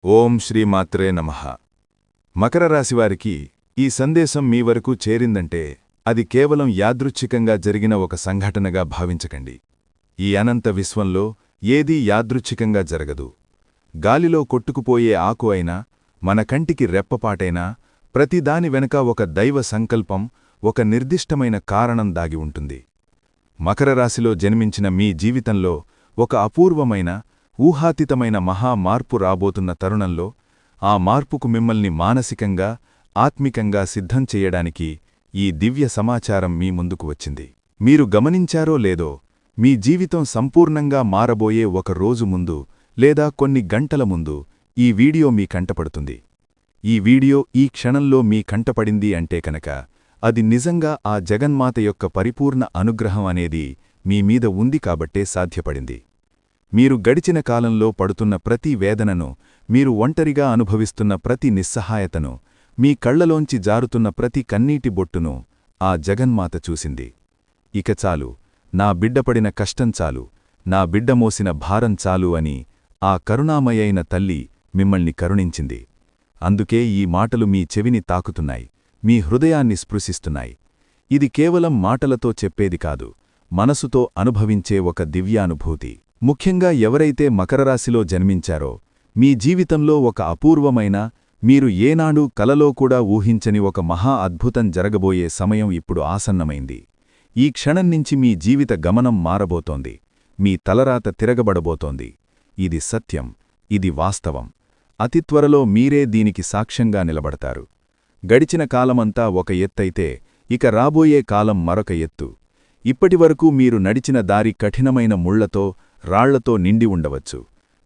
ఓం శ్రీమాత్రే నమః. మకర రాశివారికి ఈ సందేశం మీ వరకు చేరిందంటే అది కేవలం యాదృచ్ఛికంగా జరిగిన ఒక సంఘటనగా భావించకండి. ఈ అనంత విశ్వంలో ఏదీ యాదృచ్ఛికంగా జరగదు. గాలిలో కొట్టుకుపోయే ఆకు అయినా, మన కంటికి రెప్పపాటైనా ప్రతిదాని వెనుక ఒక దైవ సంకల్పం, ఒక నిర్దిష్టమైన కారణం దాగి ఉంటుంది. మకర రాశిలో జన్మించిన మీ జీవితంలో ఒక అపూర్వమైన, ఊహాతీతమైన మహా మార్పు రాబోతున్న తరుణంలో ఆ మార్పుకు మిమ్మల్ని మానసికంగా, ఆత్మికంగా సిద్ధం చెయ్యడానికి ఈ దివ్య సమాచారం మీ ముందుకు వచ్చింది. మీరు గమనించారో లేదో, మీ జీవితం సంపూర్ణంగా మారబోయే ఒక రోజు ముందు లేదా కొన్ని గంటల ముందు ఈ వీడియో మీ కంటపడుతుంది. ఈ వీడియో ఈ క్షణంలో మీ కంటపడింది అంటే కనుక అది నిజంగా ఆ జగన్మాత యొక్క పరిపూర్ణ అనుగ్రహం అనేది మీ మీద ఉంది కాబట్టే సాధ్యపడింది. మీరు గడిచిన కాలంలో పడుతున్న ప్రతి వేదనను, మీరు ఒంటరిగా అనుభవిస్తున్న ప్రతి నిస్సహాయతను, మీ కళ్లలోంచి జారుతున్న ప్రతి కన్నీటి బొట్టును ఆ జగన్మాత చూసింది. ఇక చాలు, నా బిడ్డపడిన కష్టం చాలు, నా బిడ్డ మోసిన భారం చాలు అని ఆ కరుణామయైన తల్లి మిమ్మల్ని కరుణించింది. అందుకే ఈ మాటలు మీ చెవిని తాకుతున్నాయి, మీ హృదయాన్ని స్పృశిస్తున్నాయి. ఇది కేవలం మాటలతో చెప్పేది కాదు, మనసుతో అనుభవించే ఒక దివ్యానుభూతి. ముఖ్యంగా ఎవరైతే మకరరాశిలో జన్మించారో, మీ జీవితంలో ఒక అపూర్వమైన, మీరు ఏనాడూ కలలో కూడా ఊహించని ఒక మహా అద్భుతం జరగబోయే సమయం ఇప్పుడు ఆసన్నమైంది. ఈ క్షణం నుంచి మీ జీవిత గమనం మారబోతోంది, మీ తలరాత తిరగబడబోతోంది. ఇది సత్యం, ఇది వాస్తవం. అతి త్వరలో మీరే దీనికి సాక్ష్యంగా నిలబడతారు. గడిచిన కాలమంతా ఒక ఎత్తైతే ఇక రాబోయే కాలం మరొక ఎత్తు. ఇప్పటివరకు మీరు నడిచిన దారి కఠినమైన ముళ్లతో, రాళ్లతో నిండి ఉండవచ్చు.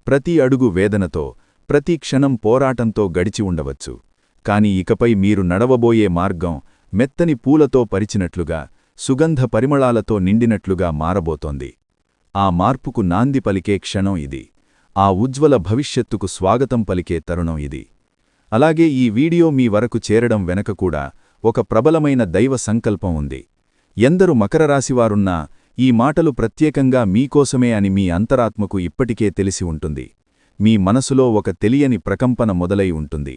ప్రతి అడుగు వేదనతో, ప్రతి క్షణం పోరాటంతో గడిచి ఉండవచ్చు. కాని ఇకపై మీరు నడవబోయే మార్గం మెత్తని పూలతో పరిచినట్లుగా, సుగంధ పరిమళాలతో నిండినట్లుగా మారబోతోంది. ఆ మార్పుకు నాంది పలికే క్షణం ఇది. ఆ ఉజ్వల భవిష్యత్తుకు స్వాగతం పలికే తరుణం ఇది. అలాగే ఈ వీడియో మీ వరకు చేరడం వెనక కూడా ఒక ప్రబలమైన దైవ సంకల్పం ఉంది. ఎందరు మకరరాశివారున్నా ఈ మాటలు ప్రత్యేకంగా మీకోసమే అని మీ అంతరాత్మకు ఇప్పటికే తెలిసి ఉంటుంది. మీ మనసులో ఒక తెలియని ప్రకంపన మొదలై ఉంటుంది.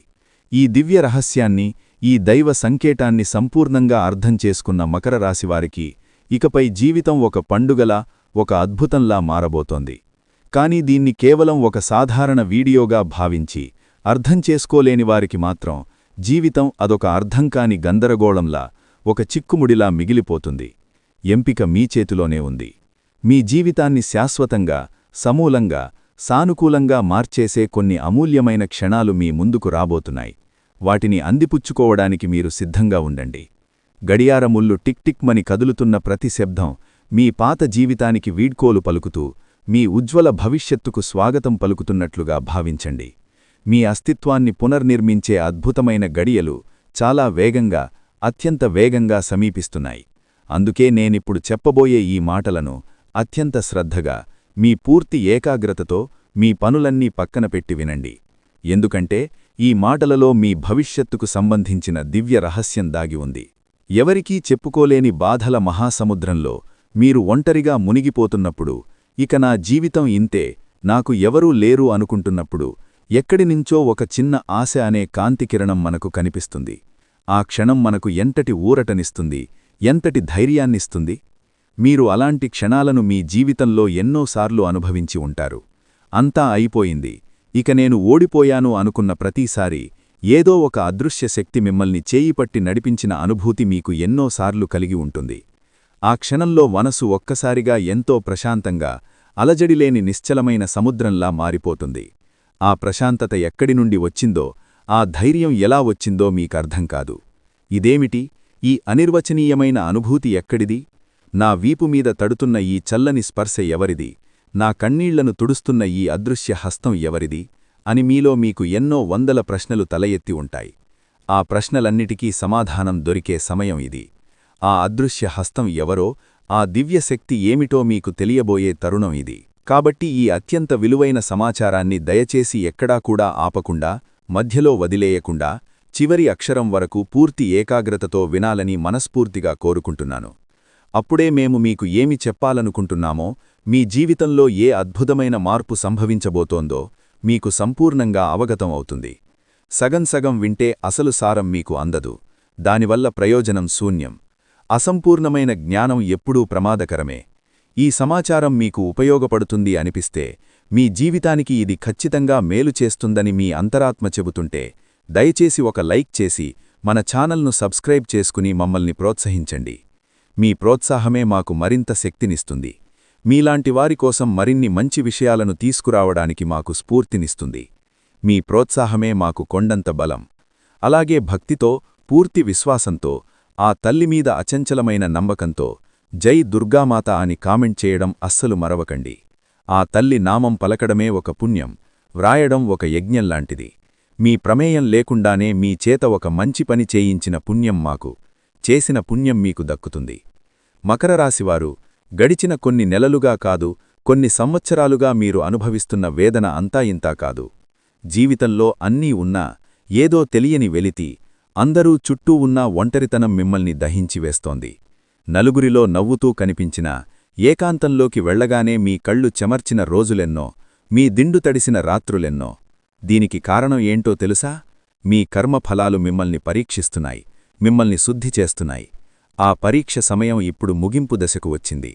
ఈ దివ్య రహస్యాన్ని, ఈ దైవ సంకేతాన్ని సంపూర్ణంగా అర్థం చేసుకున్న మకరరాశివారికి ఇకపై జీవితం ఒక పండుగలా, ఒక అద్భుతంలా మారబోతోంది. కానీ దీన్ని కేవలం ఒక సాధారణ వీడియోగా భావించి అర్థం చేసుకోలేనివారికి మాత్రం జీవితం అదొక అర్థంకాని గందరగోళంలా, ఒక చిక్కుముడిలా మిగిలిపోతుంది. ఎంపిక మీ చేతిలోనే ఉంది. మీ జీవితాన్ని శాశ్వతంగా, సమూలంగా, సానుకూలంగా మార్చేసే కొన్ని అమూల్యమైన క్షణాలు మీ ముందుకు రాబోతున్నాయి. వాటిని అందిపుచ్చుకోవడానికి మీరు సిద్ధంగా ఉండండి. గడియారముళ్ళు టిక్ టిక్ మని కదులుతున్న ప్రతి శబ్దం మీ పాత జీవితానికి వీడ్కోలు పలుకుతూ, మీ ఉజ్వల భవిష్యత్తుకు స్వాగతం పలుకుతున్నట్లుగా భావించండి. మీ అస్తిత్వాన్ని పునర్నిర్మించే అద్భుతమైన గడియలు చాలా వేగంగా, అత్యంత వేగంగా సమీపిస్తున్నాయి. అందుకే నేనిప్పుడు చెప్పబోయే ఈ మాటలను అత్యంత శ్రద్ధగా, మీ పూర్తి ఏకాగ్రతతో మీ పనులన్నీ పక్కన పెట్టి వినండి. ఎందుకంటే ఈ మాటలలో మీ భవిష్యత్తుకు సంబంధించిన దివ్య రహస్యం దాగి ఉంది. ఎవరికీ చెప్పుకోలేని బాధల మహాసముద్రంలో మీరు ఒంటరిగా మునిగిపోతున్నప్పుడు, ఇక నా జీవితం ఇంతే, నాకు ఎవరూ లేరు అనుకుంటున్నప్పుడు, ఎక్కడినుంచో ఒక చిన్న ఆశ అనే కాంతికిరణం మనకు కనిపిస్తుంది. ఆ క్షణం మనకు ఎంతటి ఊరటనిస్తుంది, ఎంతటి ధైర్యాన్నిస్తుంది. మీరు అలాంటి క్షణాలను మీ జీవితంలో ఎన్నోసార్లు అనుభవించి ఉంటారు. అంతా అయిపోయింది, ఇక నేను ఓడిపోయాను అనుకున్న ప్రతిసారీ ఏదో ఒక అదృశ్య శక్తి మిమ్మల్ని చేయిపట్టి నడిపించిన అనుభూతి మీకు ఎన్నోసార్లు కలిగి ఉంటుంది. ఆ క్షణంలో మనసు ఒక్కసారిగా ఎంతో ప్రశాంతంగా, అలజడిలేని నిశ్చలమైన సముద్రంలా మారిపోతుంది. ఆ ప్రశాంతత ఎక్కడి నుండి వచ్చిందో, ఆ ధైర్యం ఎలా వచ్చిందో మీకర్థం కాదు. ఇదేమిటి, ఈ అనిర్వచనీయమైన అనుభూతి ఎక్కడిది? నా వీపుమీద తడుతున్న ఈ చల్లని స్పర్శ ఎవరిది? నా కన్నీళ్లను తుడుస్తున్న ఈ అదృశ్య హస్తం ఎవరిది? అని మీలో మీకు ఎన్నో వందల ప్రశ్నలు తల ఎత్తి ఉంటాయి. ఆ ప్రశ్నలన్నిటికీ సమాధానం దొరికే సమయం ఇది. ఆ అదృశ్య హస్తం ఎవరో, ఆ దివ్యశక్తి ఏమిటో మీకు తెలియబోయే తరుణం ఇది. కాబట్టి ఈ అత్యంత విలువైన సమాచారాన్ని దయచేసి ఎక్కడా కూడా ఆపకుండా, మధ్యలో వదిలేయకుండా, చివరి అక్షరం వరకు పూర్తి ఏకాగ్రతతో వినాలని మనస్ఫూర్తిగా కోరుకుంటున్నాను. అప్పుడే మేము మీకు ఏమి చెప్పాలనుకుంటున్నామో, మీ జీవితంలో ఏ అద్భుతమైన మార్పు సంభవించబోతోందో, మీకు సంపూర్ణంగా అవగతం అవుతుంది. సగం సగం వింటే అసలు సారం మీకు అందదు. దానివల్ల ప్రయోజనం శూన్యం. అసంపూర్ణమైన జ్ఞానం ఎప్పుడూ ప్రమాదకరమే. ఈ సమాచారం మీకు ఉపయోగపడుతుంది అనిపిస్తే, మీ జీవితానికి ఇది ఖచ్చితంగా మేలు చేస్తుందని మీ అంతరాత్మ చెబుతుంటే, దయచేసి ఒక లైక్ చేసి మన ఛానల్ను సబ్స్క్రైబ్ చేసుకుని మమ్మల్ని ప్రోత్సహించండి. మీ ప్రోత్సాహమే మాకు మరింత శక్తినిస్తుంది. మీలాంటి వారి కోసం మరిన్ని మంచి విషయాలను తీసుకురావడానికి మాకు స్ఫూర్తినిస్తుంది. మీ ప్రోత్సాహమే మాకు కొండంత బలం. అలాగే భక్తితో, పూర్తి విశ్వాసంతో, ఆ తల్లిమీద అచంచలమైన నమ్మకంతో జై దుర్గామాత అని కామెంట్ చేయడం అస్సలు మరవకండి. ఆ తల్లి నామం పలకడమే ఒక పుణ్యం, వ్రాయడం ఒక యజ్ఞంలాంటిది. మీ ప్రమేయం లేకుండానే మీ చేత ఒక మంచి పని చేయించిన పుణ్యం మాకు, చేసిన పుణ్యం మీకు దక్కుతుంది. మకర రాశివారు, గడిచిన కొన్ని నెలలుగా కాదు, కొన్ని సంవత్సరాలుగా మీరు అనుభవిస్తున్న వేదన అంతా ఇంతా కాదు. జీవితంలో అన్నీ ఉన్నా, ఏదో తెలియని వెలితి, అందరూ చుట్టూ ఉన్న ఒంటరితనం మిమ్మల్ని దహించివేస్తోంది. నలుగురిలో నవ్వుతూ కనిపించినా, ఏకాంతంలోకి వెళ్లగానే మీ కళ్ళు చెమర్చిన రోజులెన్నో, మీ దిండు తడిసిన రాత్రులెన్నో. దీనికి కారణం ఏంటో తెలుసా? మీ కర్మఫలాలు మిమ్మల్ని పరీక్షిస్తున్నాయి, మిమ్మల్ని శుద్ధి చేస్తున్నాయి. ఆ పరీక్ష సమయం ఇప్పుడు ముగింపు దశకు వచ్చింది.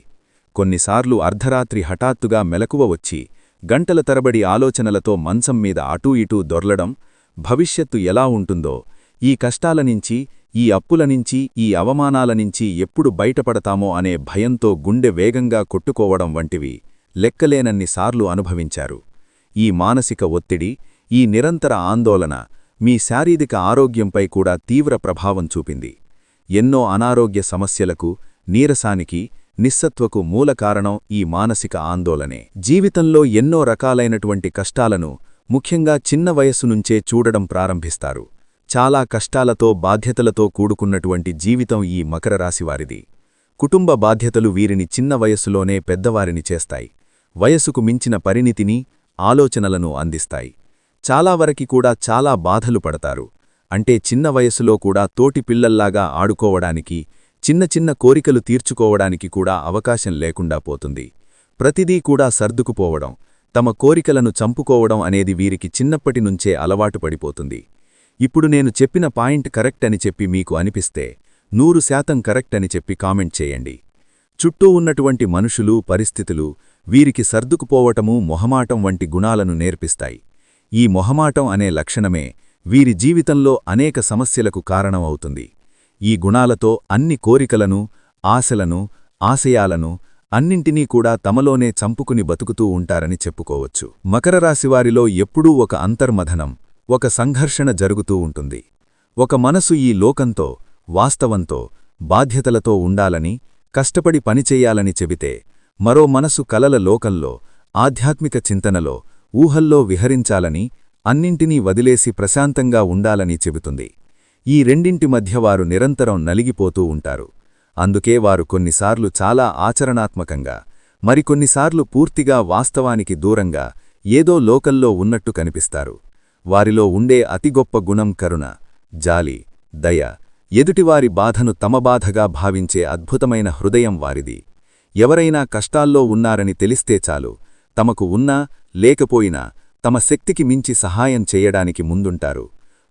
కొన్నిసార్లు అర్ధరాత్రి హఠాత్తుగా మెలకువ వచ్చి, గంటల తరబడి ఆలోచనలతో మంచం మీద అటూ ఇటూ దొర్లడం, భవిష్యత్తు ఎలా ఉంటుందో, ఈ కష్టాలనించి, ఈ అప్పులనించి, ఈ అవమానాలనించి ఎప్పుడు బయటపడతామో అనే భయంతో గుండె వేగంగా కొట్టుకోవడం వంటివి లెక్కలేనన్నిసార్లు అనుభవించారు. ఈ మానసిక ఒత్తిడి, ఈ నిరంతర ఆందోళన మీ శారీరక ఆరోగ్యంపై కూడా తీవ్ర ప్రభావం చూపింది. ఎన్నో అనారోగ్య సమస్యలకు, నీరసానికి, నిస్సత్వకు మూల కారణం ఈ మానసిక ఆందోళనే. జీవితంలో ఎన్నో రకాలైనటువంటి కష్టాలను ముఖ్యంగా చిన్న వయస్సు నుంచే చూడడం ప్రారంభిస్తారు. చాలా కష్టాలతో, బాధ్యతలతో కూడుకున్నటువంటి జీవితం ఈ మకర రాశివారిది. కుటుంబ బాధ్యతలు వీరిని చిన్న వయస్సులోనే పెద్దవారిని చేస్తాయి. వయసుకు మించిన పరిణితిని, ఆలోచనలను అందిస్తాయి. చాలా వరకి కూడా చాలా బాధలు పడతారు. అంటే చిన్న వయసులో కూడా తోటి పిల్లల్లాగా ఆడుకోవడానికి, చిన్న చిన్న కోరికలు తీర్చుకోవడానికి కూడా అవకాశం లేకుండా పోతుంది. ప్రతిదీ కూడా సర్దుకుపోవడం, తమ కోరికలను చంపుకోవడం అనేది వీరికి చిన్నప్పటినుంచే అలవాటు పడిపోతుంది. ఇప్పుడు నేను చెప్పిన పాయింట్ కరెక్ట్ అని చెప్పి మీకు అనిపిస్తే 100% కరెక్ట్ అని చెప్పి కామెంట్ చేయండి. చుట్టూ ఉన్నటువంటి మనుషులు, పరిస్థితులు వీరికి సర్దుకుపోవటము, మొహమాటం వంటి గుణాలను నేర్పిస్తాయి. ఈ మొహమాటం అనే లక్షణమే వీరి జీవితంలో అనేక సమస్యలకు కారణమవుతుంది. ఈ గుణాలతో అన్ని కోరికలను, ఆశలను, ఆశయాలను అన్నింటినీ కూడా తమలోనే చంపుకుని బతుకుతూ ఉంటారని చెప్పుకోవచ్చు. మకర రాశివారిలో ఎప్పుడూ ఒక అంతర్మథనం, ఒక సంఘర్షణ జరుగుతూ ఉంటుంది. ఒక మనసు ఈ లోకంతో, వాస్తవంతో, బాధ్యతలతో ఉండాలని, కష్టపడి పనిచెయ్యాలని చెబితే, మరో మనసు కలల లోకంలో, ఆధ్యాత్మిక చింతనలో, ఊహల్లో విహరించాలని, అన్నింటినీ వదిలేసి ప్రశాంతంగా ఉండాలని చెబుతుంది. ఈ రెండింటి మధ్య వారు నిరంతరం నలిగిపోతూ ఉంటారు. అందుకే వారు కొన్నిసార్లు చాలా ఆచరణాత్మకంగా, మరికొన్నిసార్లు పూర్తిగా వాస్తవానికి దూరంగా ఏదో లోకల్లో ఉన్నట్టు కనిపిస్తారు. వారిలో ఉండే అతి గొప్ప గుణం కరుణ, జాలి, దయ, ఎదుటివారి బాధను తమ బాధగా భావించే అద్భుతమైన హృదయం వారిది. ఎవరైనా కష్టాల్లో ఉన్నారని తెలిస్తే చాలు, తమకు ఉన్నా లేకపోయినా తమ శక్తికి మించి సహాయం చేయడానికి ముందుంటారు.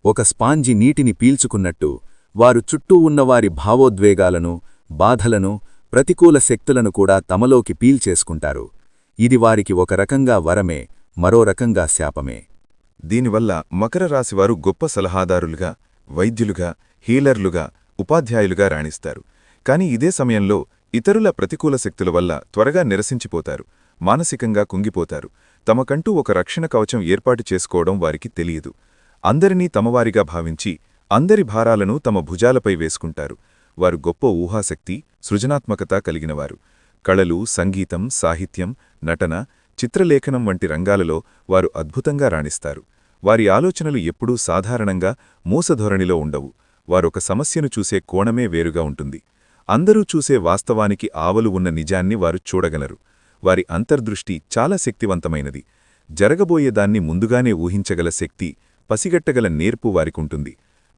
ఒక స్పాంజి నీటిని పీల్చుకున్నట్టు వారు చుట్టూ ఉన్నవారి భావోద్వేగాలను, బాధలను, ప్రతికూల శక్తులను కూడా తమలోకి పీల్చేసుకుంటారు. ఇది వారికి ఒక రకంగా వరమే, మరో రకంగా శాపమే. దీనివల్ల మకర రాశివారు గొప్ప సలహాదారులుగా, వైద్యులుగా, హీలర్లుగా, ఉపాధ్యాయులుగా రాణిస్తారు. కాని ఇదే సమయంలో ఇతరుల ప్రతికూల శక్తుల వల్ల త్వరగా నిరసించిపోతారు, మానసికంగా కుంగిపోతారు. తమకంటూ ఒక రక్షణ కవచం ఏర్పాటు చేసుకోవడం వారికి తెలియదు. అందరినీ తమవారిగా భావించి, అందరి భారాలను తమ భుజాలపై వేసుకుంటారు. వారు గొప్ప ఊహాశక్తి, సృజనాత్మకత కలిగినవారు. కళలు, సంగీతం, సాహిత్యం, నటన, చిత్రలేఖనం వంటి రంగాలలో వారు అద్భుతంగా రాణిస్తారు. వారి ఆలోచనలు ఎప్పుడూ సాధారణంగా మూసధోరణిలో ఉండవు. వారొక సమస్యను చూసే కోణమే వేరుగా ఉంటుంది. అందరూ చూసే వాస్తవానికి ఆవలు ఉన్న నిజాన్ని వారు చూడగలరు. వారి అంతర్దృష్టి చాలా శక్తివంతమైనది. జరగబోయేదాన్ని ముందుగానే ఊహించగల శక్తి, పసిగట్టగల నేర్పు వారికుంటుంది.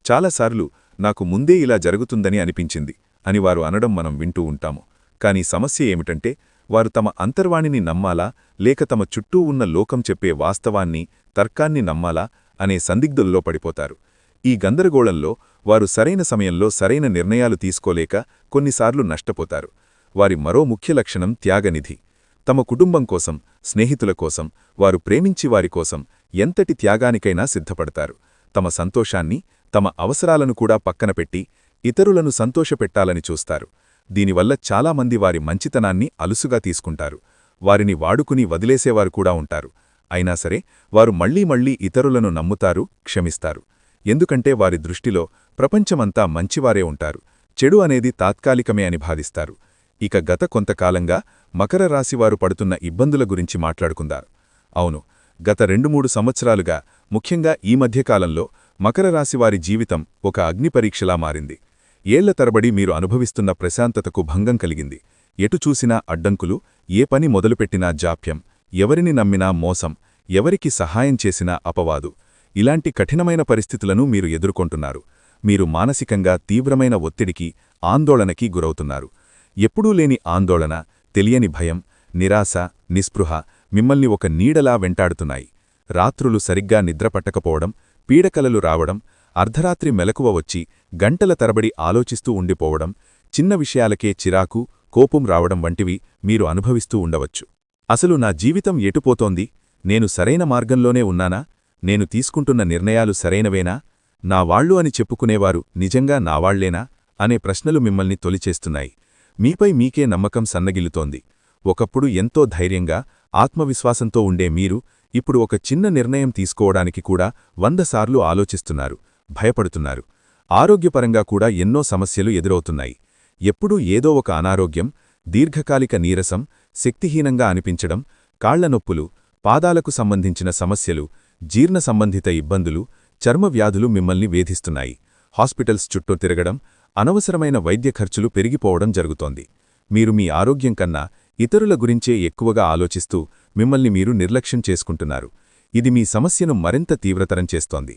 చాలాసార్లు నాకు ముందే ఇలా జరుగుతుందని అనిపించింది అని వారు అనడం మనం వింటూ ఉంటాము. కాని సమస్య ఏమిటంటే, వారు తమ అంతర్వాణిని నమ్మాలా లేక తమ చుట్టూ ఉన్న లోకం చెప్పే వాస్తవాన్ని తర్కాన్ని నమ్మాలా అనే సందిగ్ధంలో పడిపోతారు. ఈ గందరగోళంలో వారు సరైన సమయంలో సరైన నిర్ణయాలు తీసుకోలేక కొన్నిసార్లు నష్టపోతారు. వారి మరో ముఖ్య లక్షణం త్యాగనిధి. తమ కుటుంబం కోసం, స్నేహితుల కోసం, వారు ప్రేమించి వారి కోసం ఎంతటి త్యాగానికైనా సిద్ధపడతారు. తమ సంతోషాన్ని, తమ అవసరాలను కూడా పక్కనపెట్టి ఇతరులను సంతోషపెట్టాలని చూస్తారు. దీనివల్ల చాలామంది వారి మంచితనాన్ని అలుసుగా తీసుకుంటారు. వారిని వాడుకుని వదిలేసేవారు కూడా ఉంటారు. అయినా సరే వారు మళ్లీ ఇతరులను నమ్ముతారు, క్షమిస్తారు. ఎందుకంటే వారి దృష్టిలో ప్రపంచమంతా మంచివారే ఉంటారు, చెడు అనేది తాత్కాలికమే అని భావిస్తారు. ఇక గత కొంతకాలంగా మకర రాశివారు పడుతున్న ఇబ్బందుల గురించి మాట్లాడుకుందాం. అవును, గత 2-3 సంవత్సరాలుగా, ముఖ్యంగా ఈ మధ్యకాలంలో మకర రాశివారి జీవితం ఒక అగ్నిపరీక్షలా మారింది. ఏళ్ల తరబడి మీరు అనుభవిస్తున్న ప్రశాంతతకు భంగం కలిగింది. ఎటు చూసినా అడ్డంకులు, ఏ పని మొదలుపెట్టినా జాప్యం, ఎవరిని నమ్మినా మోసం, ఎవరికి సహాయం చేసినా అపవాదు. ఇలాంటి కఠినమైన పరిస్థితులను మీరు ఎదుర్కొంటున్నారు. మీరు మానసికంగా తీవ్రమైన ఒత్తిడికి, ఆందోళనకి గురవుతున్నారు. ఎప్పుడూ లేని ఆందోళన, తెలియని భయం, నిరాశ, నిస్పృహ మిమ్మల్ని ఒక నీడలా వెంటాడుతున్నాయి. రాత్రులు సరిగ్గా నిద్రపట్టకపోవడం, పీడకలలు రావడం, అర్ధరాత్రి మెలకువ వచ్చి గంటల తరబడి ఆలోచిస్తూ ఉండిపోవడం, చిన్న విషయాలకే చిరాకు, కోపం రావడం వంటివి మీరు అనుభవిస్తూ ఉండవచ్చు. అసలు నా జీవితం ఎటుపోతోంది? నేను సరైన మార్గంలోనే ఉన్నానా? నేను తీసుకుంటున్న నిర్ణయాలు సరైనవేనా? నా వాళ్ళు అని చెప్పుకునేవారు నిజంగా నావాళ్లేనా అనే ప్రశ్నలు మిమ్మల్ని తొలిచేస్తున్నాయి. మీపై మీకే నమ్మకం సన్నగిల్లుతోంది. ఒకప్పుడు ఎంతో ధైర్యంగా, ఆత్మవిశ్వాసంతో ఉండే మీరు ఇప్పుడు ఒక చిన్న నిర్ణయం తీసుకోవడానికి కూడా 100 సార్లు ఆలోచిస్తున్నారు, భయపడుతున్నారు. ఆరోగ్యపరంగా కూడా ఎన్నో సమస్యలు ఎదురవుతున్నాయి. ఎప్పుడూ ఏదో ఒక అనారోగ్యం, దీర్ఘకాలిక నీరసం, శక్తిహీనంగా అనిపించడం, కాళ్లనొప్పులు, పాదాలకు సంబంధించిన సమస్యలు, జీర్ణ సంబంధిత ఇబ్బందులు, చర్మ వ్యాధులు మిమ్మల్ని వేధిస్తున్నాయి. హాస్పిటల్స్ చుట్టూ తిరగడం, అనవసరమైన వైద్య ఖర్చులు పెరిగిపోవడం జరుగుతోంది. మీరు మీ ఆరోగ్యం కన్నా ఇతరుల గురించే ఎక్కువగా ఆలోచిస్తూ మిమ్మల్ని మీరు నిర్లక్ష్యం చేసుకుంటున్నారు. ఇది మీ సమస్యను మరింత తీవ్రతరం చేస్తోంది.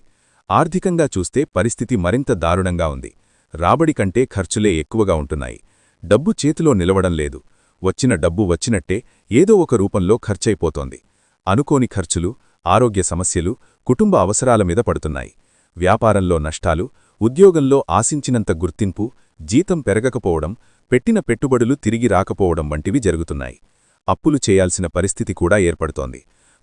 ఆర్థికంగా చూస్తే పరిస్థితి మరింత దారుణంగా ఉంది. రాబడి కంటే ఖర్చులే ఎక్కువగా ఉంటున్నాయి. డబ్బు చేతిలో నిలవడం లేదు. వచ్చిన డబ్బు వచ్చినట్టే ఏదో ఒక రూపంలో ఖర్చయిపోతోంది. అనుకోని ఖర్చులు, ఆరోగ్య సమస్యలు, కుటుంబ అవసరాల మీద పడుతున్నాయి. వ్యాపారంలో నష్టాలు, ఉద్యోగంలో ఆశించినంత గుర్తింపు, జీతం పెరగకపోవడం, పెట్టిన పెట్టుబడులు తిరిగి రాకపోవడం వంటివి జరుగుతున్నాయి. అప్పులు చేయాల్సిన పరిస్థితి కూడా ఏర్పడుతోంది.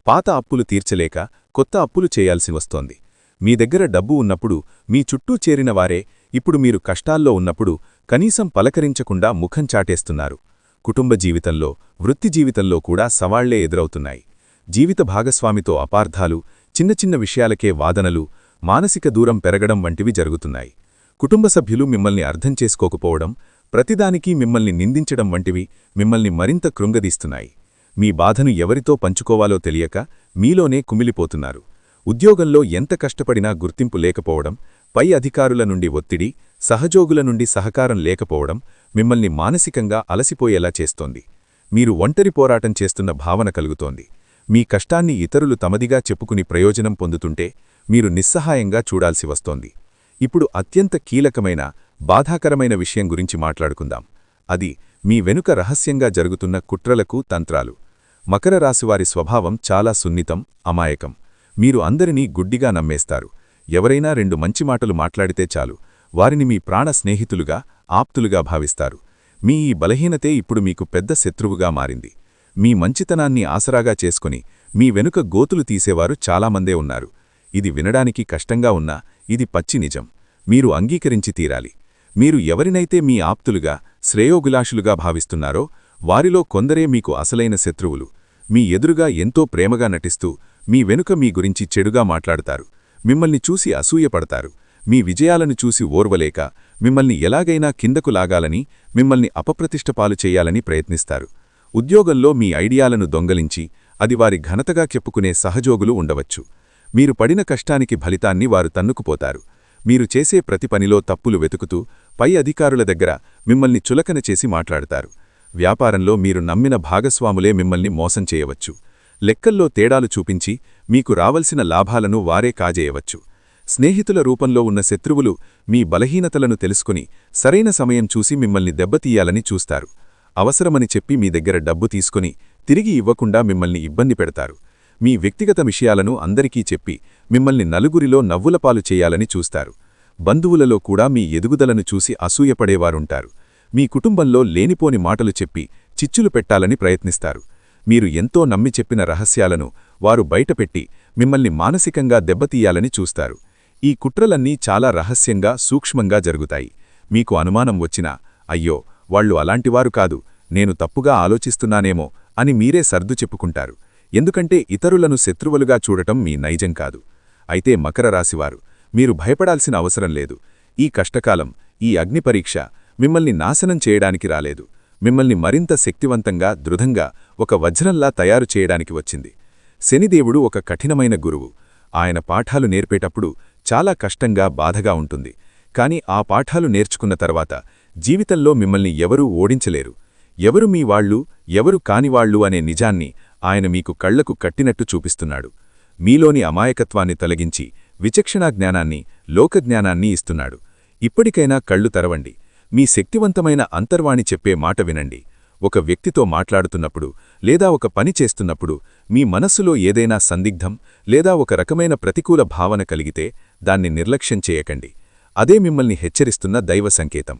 పాత అప్పులు తీర్చలేక కొత్త అప్పులు చేయాల్సి వస్తోంది. మీ దగ్గర డబ్బు ఉన్నప్పుడు మీ చుట్టూ చేరిన వారే ఇప్పుడు మీరు కష్టాల్లో ఉన్నప్పుడు కనీసం పలకరించకుండా ముఖం చాటేస్తున్నారు. కుటుంబ జీవితంలో, వృత్తి జీవితంలో కూడా సవాళ్లే ఎదురవుతున్నాయి. జీవిత భాగస్వామితో అపార్థాలు, చిన్న చిన్న విషయాలకే వాదనలు, మానసిక దూరం పెరగడం వంటివి జరుగుతున్నాయి. కుటుంబ సభ్యులు మిమ్మల్ని అర్థం చేసుకోకపోవడం, ప్రతిదానికీ మిమ్మల్ని నిందించడం వంటివి మిమ్మల్ని మరింత కృంగదీస్తున్నాయి. మీ బాధను ఎవరితో పంచుకోవాలో తెలియక మీలోనే కుమిలిపోతున్నారు. ఉద్యోగంలో ఎంత కష్టపడినా గుర్తింపు లేకపోవడం, పై అధికారుల నుండి ఒత్తిడి, సహజోగుల నుండి సహకారం లేకపోవడం మిమ్మల్ని మానసికంగా అలసిపోయేలా చేస్తోంది. మీరు ఒంటరి పోరాటం చేస్తున్న భావన కలుగుతోంది. మీ కష్టాన్ని ఇతరులు తమదిగా చెప్పుకుని ప్రయోజనం పొందుతుంటే మీరు నిస్సహాయంగా చూడాల్సి వస్తోంది. ఇప్పుడు అత్యంత కీలకమైన, బాధాకరమైన విషయం గురించి మాట్లాడుకుందాం. అది మీ వెనుక రహస్యంగా జరుగుతున్న కుట్రలకు, తంత్రాలు. మకర రాశివారి స్వభావం చాలా సున్నితం, అమాయకం. మీరు అందరినీ గుడ్డిగా నమ్మేస్తారు. ఎవరైనా 2 మంచి మాటలు మాట్లాడితే చాలు, వారిని మీ ప్రాణ స్నేహితులుగా, ఆప్తులుగా భావిస్తారు. మీ ఈ బలహీనతే ఇప్పుడు మీకు పెద్ద శత్రువుగా మారింది. మీ మంచితనాన్ని ఆసరాగా చేసుకుని మీ వెనుక గోతులు తీసేవారు చాలామందే ఉన్నారు. ఇది వినడానికి కష్టంగా ఉన్నా ఇది పచ్చి నిజం. మీరు అంగీకరించి తీరాలి. మీరు ఎవరినైతే మీ ఆప్తులుగా, శ్రేయోభిలాషులుగా భావిస్తున్నారో వారిలో కొందరే మీకు అసలైన శత్రువులు. మీ ఎదురుగా ఎంతో ప్రేమగా నటిస్తూ మీ వెనుక మీ గురించి చెడుగా మాట్లాడతారు. మిమ్మల్ని చూసి అసూయపడతారు. మీ విజయాలను చూసి ఓర్వలేక మిమ్మల్ని ఎలాగైనా కిందకు లాగాలని, మిమ్మల్ని అపప్రతిష్టపాలు చెయ్యాలని ప్రయత్నిస్తారు. ఉద్యోగంలో మీ ఐడియాలను దొంగలించి అది వారి ఘనతగా చెప్పుకునే సహజోగులు ఉండవచ్చు. మీరు పడిన కష్టానికి ఫలితాన్ని వారు తన్నుకుపోతారు. మీరు చేసే ప్రతి పనిలో తప్పులు వెతుకుతూ పై అధికారుల దగ్గర మిమ్మల్ని చులకన చేసి మాట్లాడతారు. వ్యాపారంలో మీరు నమ్మిన భాగస్వాములే మిమ్మల్ని మోసం చేయవచ్చు. లెక్కల్లో తేడాలు చూపించి మీకు రావలసిన లాభాలను వారే కాజేయవచ్చు. స్నేహితుల రూపంలో ఉన్న శత్రువులు మీ బలహీనతలను తెలుసుకుని సరైన సమయం చూసి మిమ్మల్ని దెబ్బతీయాలని చూస్తారు. అవసరమని చెప్పి మీ దగ్గర డబ్బు తీసుకుని తిరిగి ఇవ్వకుండా మిమ్మల్ని ఇబ్బంది పెడతారు. మీ వ్యక్తిగత విషయాలను అందరికీ చెప్పి మిమ్మల్ని నలుగురిలో నవ్వులపాలు చేయాలని చూస్తారు. బంధువులలో కూడా మీ ఎదుగుదలను చూసి అసూయపడేవారుంటారు. మీ కుటుంబంలో లేనిపోని మాటలు చెప్పి చిచ్చులు పెట్టాలని ప్రయత్నిస్తారు. మీరు ఎంతో నమ్మి చెప్పిన రహస్యాలను వారు బయటపెట్టి మిమ్మల్ని మానసికంగా దెబ్బతీయాలని చూస్తారు. ఈ కుట్రలన్నీ చాలా రహస్యంగా సూక్ష్మంగా జరుగుతాయి. మీకు అనుమానం వచ్చినా, అయ్యో వాళ్లు అలాంటివారు కాదు, నేను తప్పుగా ఆలోచిస్తున్నానేమో అని మీరే సర్దు చెప్పుకుంటారు. ఎందుకంటే ఇతరులను శత్రువులుగా చూడటం మీ నైజం కాదు. అయితే మకర రాశివారు, మీరు భయపడాల్సిన అవసరం లేదు. ఈ కష్టకాలం, ఈ అగ్నిపరీక్ష మిమ్మల్ని నాశనం చేయడానికి రాలేదు. మిమ్మల్ని మరింత శక్తివంతంగా, దృఢంగా, ఒక వజ్రంలా తయారు చేయడానికి వచ్చింది. శనిదేవుడు ఒక కఠినమైన గురువు. ఆయన పాఠాలు నేర్పేటప్పుడు చాలా కష్టంగా, బాధగా ఉంటుంది. కాని ఆ పాఠాలు నేర్చుకున్న తర్వాత జీవితంలో మిమ్మల్ని ఎవరూ ఓడించలేరు. ఎవరు మీ వాళ్ళు, ఎవరు కానివాళ్లు అనే నిజాన్ని ఆయన మీకు కళ్లకు కట్టినట్టు చూపిస్తున్నాడు. మీలోని అమాయకత్వాన్ని తొలగించి విచక్షణా జ్ఞానాన్ని, లోకజ్ఞానాన్ని ఇస్తున్నాడు. ఇప్పటికైనా కళ్ళు తెరవండి. మీ శక్తివంతమైన అంతర్వాణి చెప్పే మాట వినండి. ఒక వ్యక్తితో మాట్లాడుతున్నప్పుడు లేదా ఒక పని చేస్తున్నప్పుడు మీ మనస్సులో ఏదైనా సందిగ్ధం లేదా ఒక రకమైన ప్రతికూల భావన కలిగితే దాన్ని నిర్లక్ష్యం చేయకండి. అదే మిమ్మల్ని హెచ్చరిస్తున్న దైవ సంకేతం.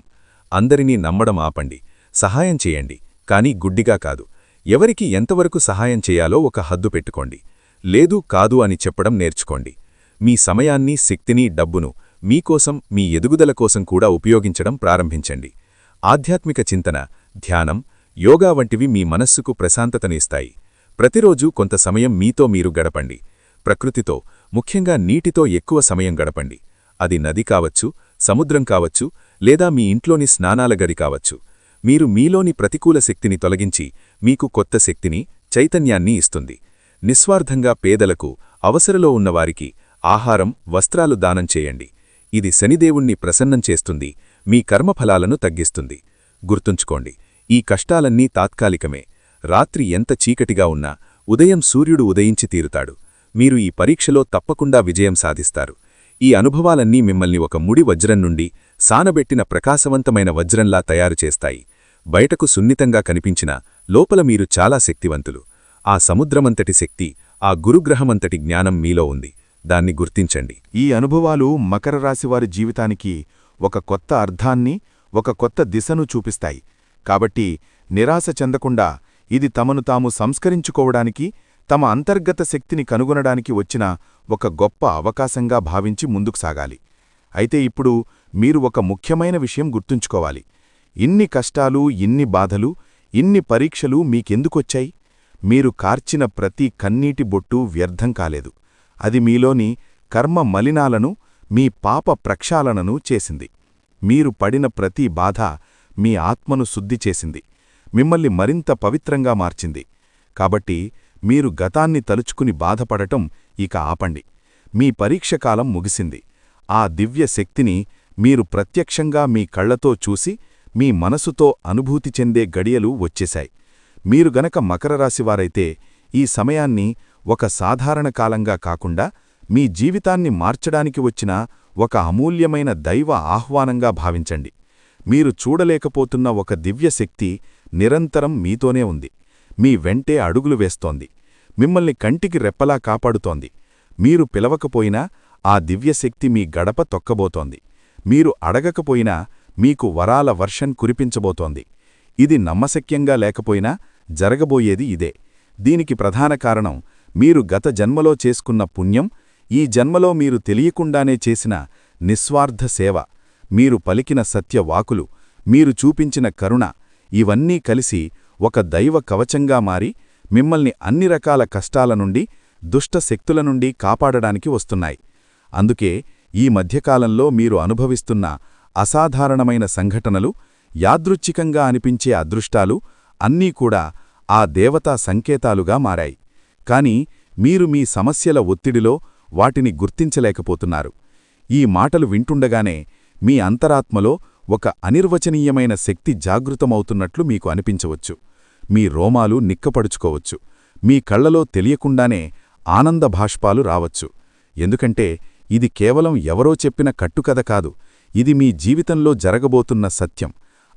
అందరినీ నమ్మడం ఆపండి. సహాయం చేయండి, కానీ గుడ్డిగా కాదు. ఎవరికి ఎంతవరకు సహాయం చేయాలో ఒక హద్దు పెట్టుకోండి. లేదు, కాదు అని చెప్పడం నేర్చుకోండి. మీ సమయాన్ని, శక్తిని, డబ్బును మీకోసం, మీ ఎదుగుదల కోసం కూడా ఉపయోగించడం ప్రారంభించండి. ఆధ్యాత్మిక చింతన, ధ్యానం, యోగా వంటివి మీ మనస్సుకు ప్రశాంతతనిస్తాయి. ప్రతిరోజూ కొంత సమయం మీతో మీరు గడపండి. ప్రకృతితో, ముఖ్యంగా నీటితో ఎక్కువ సమయం గడపండి. అది నది కావచ్చు, సముద్రం కావచ్చు, లేదా మీ ఇంట్లోని స్నానాల గది కావచ్చు. మీరు మీలోని ప్రతికూల శక్తిని తొలగించి మీకు కొత్త శక్తిని, చైతన్యాన్ని ఇస్తుంది. నిస్వార్థంగా పేదలకు, అవసరలో ఉన్నవారికి ఆహారం, వస్త్రాలు దానం చేయండి. ఇది శనిదేవుణ్ణి ప్రసన్నం చేస్తుంది, మీ కర్మఫలాలను తగ్గిస్తుంది. గుర్తుంచుకోండి, ఈ కష్టాలన్నీ తాత్కాలికమే. రాత్రి ఎంత చీకటిగా ఉన్నా ఉదయం సూర్యుడు ఉదయించి తీరుతాడు. మీరు ఈ పరీక్షలో తప్పకుండా విజయం సాధిస్తారు. ఈ అనుభవాలన్నీ మిమ్మల్ని ఒక ముడి వజ్రం నుండి సానబెట్టిన ప్రకాశవంతమైన వజ్రంలా తయారు చేస్తాయి. బయటకు సున్నితంగా కనిపించినా లోపల మీరు చాలా శక్తివంతులు. ఆ సముద్రమంతటి శక్తి, ఆ గురుగ్రహమంతటి జ్ఞానం మీలో ఉంది. దాన్ని గుర్తించండి. ఈ అనుభవాలు మకర రాశివారి జీవితానికి ఒక కొత్త అర్థాన్ని, ఒక కొత్త దిశను చూపిస్తాయి. కాబట్టి నిరాశ చెందకుండా ఇది తమను తాము సంస్కరించుకోవడానికి, తమ అంతర్గత శక్తిని కనుగొనడానికి వచ్చిన ఒక గొప్ప అవకాశంగా భావించి ముందుకు సాగాలి. అయితే ఇప్పుడు మీరు ఒక ముఖ్యమైన విషయం గుర్తుంచుకోవాలి. ఇన్ని కష్టాలు, ఇన్ని బాధలు, ఇన్ని పరీక్షలు మీకెందుకొచ్చాయి? మీరు కార్చిన ప్రతి కన్నీటి బొట్టు వ్యర్థం కాలేదు. అది మీలోని కర్మ మలినాలను, మీ పాప ప్రక్షాళనను చేసింది. మీరు పడిన ప్రతి బాధ మీ ఆత్మను శుద్ధి చేసింది, మిమ్మల్ని మరింత పవిత్రంగా మార్చింది. కాబట్టి మీరు గతాన్ని తలుచుకుని బాధపడటం ఇక ఆపండి. మీ పరీక్షకాలం ముగిసింది. ఆ దివ్య శక్తిని మీరు ప్రత్యక్షంగా మీ కళ్లతో చూసి, మీ మనసుతో అనుభూతి చెందే గడియలు వచ్చేశాయి. మీరు గనక మకర రాశివారైతే ఈ సమయాన్ని ఒక సాధారణ కాలంగా కాకుండా మీ జీవితాన్ని మార్చడానికి వచ్చిన ఒక అమూల్యమైన దైవ ఆహ్వానంగా భావించండి. మీరు చూడలేకపోతున్న ఒక దివ్యశక్తి నిరంతరం మీతోనే ఉంది. మీ వెంటే అడుగులు వేస్తోంది. మిమ్మల్ని కంటికి రెప్పలా కాపాడుతోంది. మీరు పిలవకపోయినా ఆ దివ్యశక్తి మీ గడప తొక్కబోతోంది. మీరు అడగకపోయినా మీకు వరాల వర్షం కురిపించబోతోంది. ఇది నమ్మశక్యంగా లేకపోయినా జరగబోయేది ఇదే. దీనికి ప్రధాన కారణం మీరు గత జన్మలో చేసుకున్న పుణ్యం, ఈ జన్మలో మీరు తెలియకుండానే చేసిన నిస్వార్థ సేవ, మీరు పలికిన సత్యవాకులు, మీరు చూపించిన కరుణ, ఇవన్నీ కలిసి ఒక దైవ కవచంగా మారి మిమ్మల్ని అన్ని రకాల కష్టాల నుండి, దుష్ట శక్తుల నుండి కాపాడడానికి వస్తున్నాయి. అందుకే ఈ మధ్యకాలంలో మీరు అనుభవిస్తున్న అసాధారణమైన సంఘటనలు, యాదృచ్ఛికంగా అనిపించే అదృష్టాలు అన్నీ కూడా ఆ దేవతా సంకేతాలుగా మారాయి. కాని మీరు మీ సమస్యల ఒత్తిడిలో వాటిని గుర్తించలేకపోతున్నారు. ఈ మాటలు వింటుండగానే మీ అంతరాత్మలో ఒక అనిర్వచనీయమైన శక్తి జాగృతమవుతున్నట్లు మీకు అనిపించవచ్చు. మీ రోమాలు నిక్కపడుచుకోవచ్చు. మీ కళ్లలో తెలియకుండానే ఆనంద భాష్పాలు రావచ్చు. ఎందుకంటే ఇది కేవలం ఎవరో చెప్పిన కట్టుకథ కాదు. ఇది మీ జీవితంలో జరగబోతున్న సత్యం.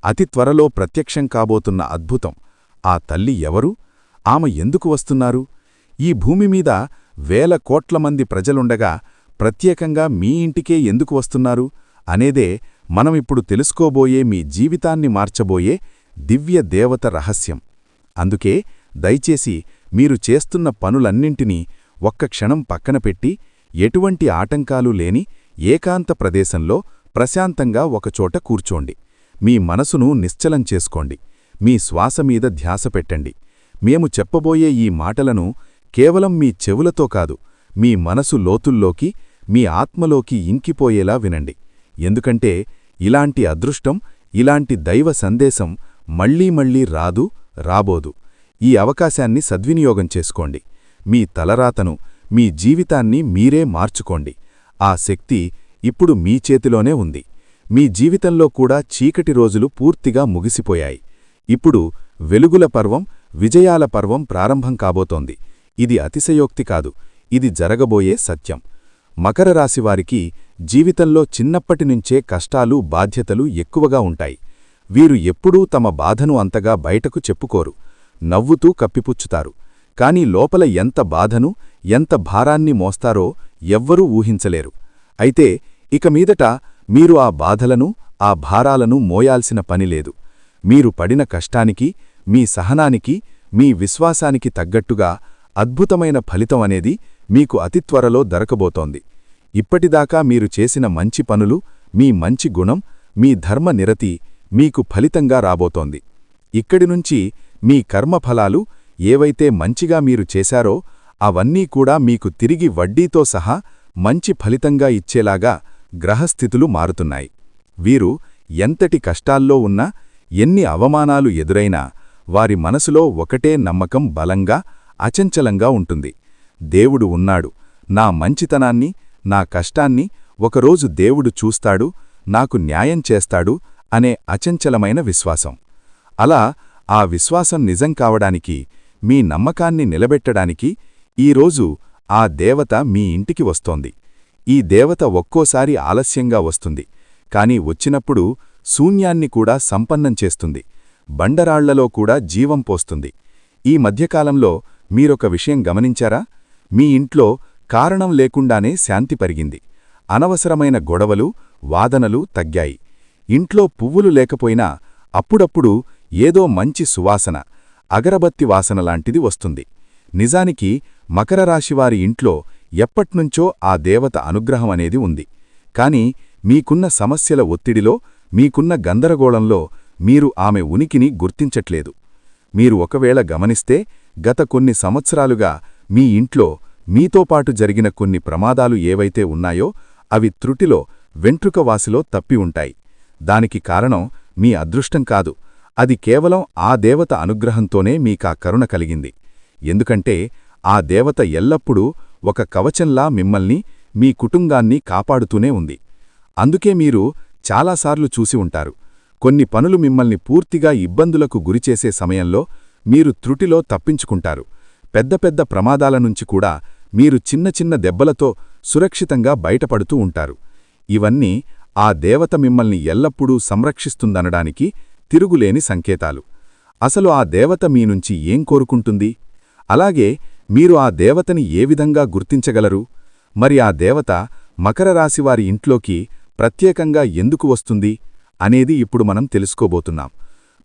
అతి త్వరలో ప్రత్యక్షం కాబోతున్న అద్భుతం. ఆ తల్లి ఎవరు? ఆమె ఎందుకు వస్తున్నారు? ఈ భూమిమీద వేల కోట్ల మంది ప్రజలుండగా ప్రత్యేకంగా మీ ఇంటికే ఎందుకు వస్తున్నారు అనేదే మనమిప్పుడు తెలుసుకోబోయే మీ జీవితాన్ని మార్చబోయే దివ్య దేవత రహస్యం. అందుకే దయచేసి మీరు చేస్తున్న పనులన్నింటినీ ఒక్క క్షణం పక్కన పెట్టి ఎటువంటి ఆటంకాలు లేని ఏకాంత ప్రదేశంలో ప్రశాంతంగా ఒకచోట కూర్చోండి. మీ మనసును నిశ్చలం చేసుకోండి. మీ శ్వాసమీద ధ్యాస పెట్టండి. మేము చెప్పబోయే ఈ మాటలను కేవలం మీ చెవులతో కాదు, మీ మనసు లోతుల్లోకి, మీ ఆత్మలోకి ఇంకిపోయేలా వినండి. ఎందుకంటే ఇలాంటి అదృష్టం, ఇలాంటి దైవ సందేశం మళ్లీ మళ్లీ రాబోదు. ఈ అవకాశాన్ని సద్వినియోగం చేసుకోండి. మీ తలరాతను, మీ జీవితాన్ని మీరే మార్చుకోండి. ఆ శక్తి ఇప్పుడు మీ చేతిలోనే ఉంది. మీ జీవితంలో కూడా చీకటి రోజులు పూర్తిగా ముగిసిపోయాయి. ఇప్పుడు వెలుగుల పర్వం, విజయాల పర్వం ప్రారంభం కాబోతోంది. ఇది అతిశయోక్తి కాదు, ఇది జరగబోయే సత్యం. మకర రాశివారికి జీవితంలో చిన్నప్పటినుంచే కష్టాలు, బాధ్యతలు ఎక్కువగా ఉంటాయి. వీరు ఎప్పుడూ తమ బాధను అంతగా బయటకు చెప్పుకోరు, నవ్వుతూ కప్పిపుచ్చుతారు. కాని లోపల ఎంత బాధను, ఎంత భారాన్ని మోస్తారో ఎవ్వరూ ఊహించలేరు. అయితే ఇక మీదట మీరు ఆ బాధలను, ఆ భారాలను మోయాల్సిన పనిలేదు. మీరు పడిన కష్టానికి, మీ సహనానికి, మీ విశ్వాసానికి తగ్గట్టుగా అద్భుతమైన ఫలితం అనేది మీకు అతి త్వరలో దొరకబోతోంది. ఇప్పటిదాకా మీరు చేసిన మంచి పనులు, మీ మంచి గుణం, మీ ధర్మనిరతి మీకు ఫలితంగా రాబోతోంది. ఇక్కడినుంచి మీ కర్మఫలాలు ఏవైతే మంచిగా మీరు చేశారో అవన్నీ కూడా మీకు తిరిగి వడ్డీతో సహా మంచి ఫలితంగా ఇచ్చేలాగా గ్రహస్థితులు మారుతున్నాయి. వీరు ఎంతటి కష్టాల్లో ఉన్నా, ఎన్ని అవమానాలు ఎదురైనా వారి మనసులో ఒకటే నమ్మకం బలంగా, అచంచలంగా ఉంటుంది. దేవుడు ఉన్నాడు, నా మంచితనాన్ని, నా కష్టాన్ని ఒకరోజు దేవుడు చూస్తాడు, నాకు న్యాయం చేస్తాడు అనే అచంచలమైన విశ్వాసం. అలా ఆ విశ్వాసం నిజం కావడానికి, మీ నమ్మకాన్ని నిలబెట్టడానికి ఈరోజు ఆ దేవత మీ ఇంటికి వస్తోంది. ఈ దేవత ఒక్కోసారి ఆలస్యంగా వస్తుంది, కాని వచ్చినప్పుడు శూన్యాన్ని కూడా సంపన్నం చేస్తుంది, బండరాళ్లలో కూడా జీవం పోస్తుంది. ఈ మధ్యకాలంలో మీరొక విషయం గమనించారా? మీ ఇంట్లో కారణం లేకుండానే శాంతి పెరిగింది. అనవసరమైన గొడవలు, వాదనలు తగ్గాయి. ఇంట్లో పువ్వులు లేకపోయినా అప్పుడప్పుడు ఏదో మంచి సువాసన, అగరబత్తి వాసనలాంటిది వస్తుంది. నిజానికి మకర రాశివారి ఇంట్లో ఎప్పట్నుంచో ఆ దేవత అనుగ్రహం అనేది ఉంది. కాని మీకున్న సమస్యల ఒత్తిడిలో, మీకున్న గందరగోళంలో మీరు ఆమె ఉనికిని గుర్తించట్లేదు. మీరు ఒకవేళ గమనిస్తే గత కొన్ని సంవత్సరాలుగా మీ ఇంట్లో మీతోపాటు జరిగిన కొన్ని ప్రమాదాలు ఏవైతే ఉన్నాయో అవి త్రుటిలో, వెంట్రుకవాసిలో తప్పి ఉంటాయి. దానికి కారణం మీ అదృష్టం కాదు, అది కేవలం ఆ దేవత అనుగ్రహంతోనే మీకా కరుణ కలిగింది. ఎందుకంటే ఆ దేవత ఎల్లప్పుడూ ఒక కవచంలా మిమ్మల్ని, మీ కుటుంబాన్ని కాపాడుతూనే ఉంది. అందుకే మీరు చాలాసార్లు చూసి ఉంటారు, కొన్ని పనులు మిమ్మల్ని పూర్తిగా ఇబ్బందులకు గురిచేసే సమయంలో మీరు త్రుటిలో తప్పించుకుంటారు. పెద్ద పెద్ద ప్రమాదాల నుంచి కూడా మీరు చిన్న చిన్న దెబ్బలతో సురక్షితంగా బయటపడుతూ ఉంటారు. ఇవన్నీ ఆ దేవత మిమ్మల్ని ఎల్లప్పుడూ సంరక్షిస్తుందనడానికి తిరుగులేని సంకేతాలు. అసలు ఆ దేవత మీ నుంచి ఏం కోరుకుంటుంది? అలాగే మీరు ఆ దేవతని ఏ విధంగా గుర్తించగలరు? మరి ఆ దేవత మకర రాశివారి ఇంట్లోకి ప్రత్యేకంగా ఎందుకు వస్తుంది అనేది ఇప్పుడు మనం తెలుసుకోబోతున్నాం.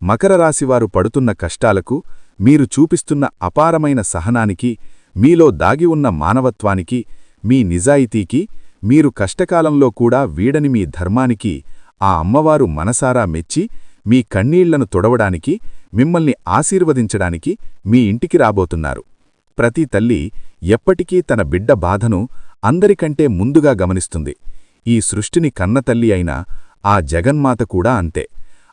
మకర రాశివారు పడుతున్న కష్టాలకు, మీరు చూపిస్తున్న అపారమైన సహనానికి, మీలో దాగి ఉన్న మానవత్వానికి, మీ నిజాయితీకి, మీరు కష్టకాలంలో కూడా వీడని మీ ధర్మానికి ఆ అమ్మవారు మనసారా మెచ్చి మీ కన్నీళ్లను తొడవడానికి, మిమ్మల్ని ఆశీర్వదించడానికి మీ ఇంటికి రాబోతున్నారు. ప్రతి తల్లి ఎప్పటికీ తన బిడ్డ బాధను అందరికంటే ముందుగా గమనిస్తుంది. ఈ సృష్టిని కన్నతల్లి అయిన ఆ జగన్మాత కూడా అంతే.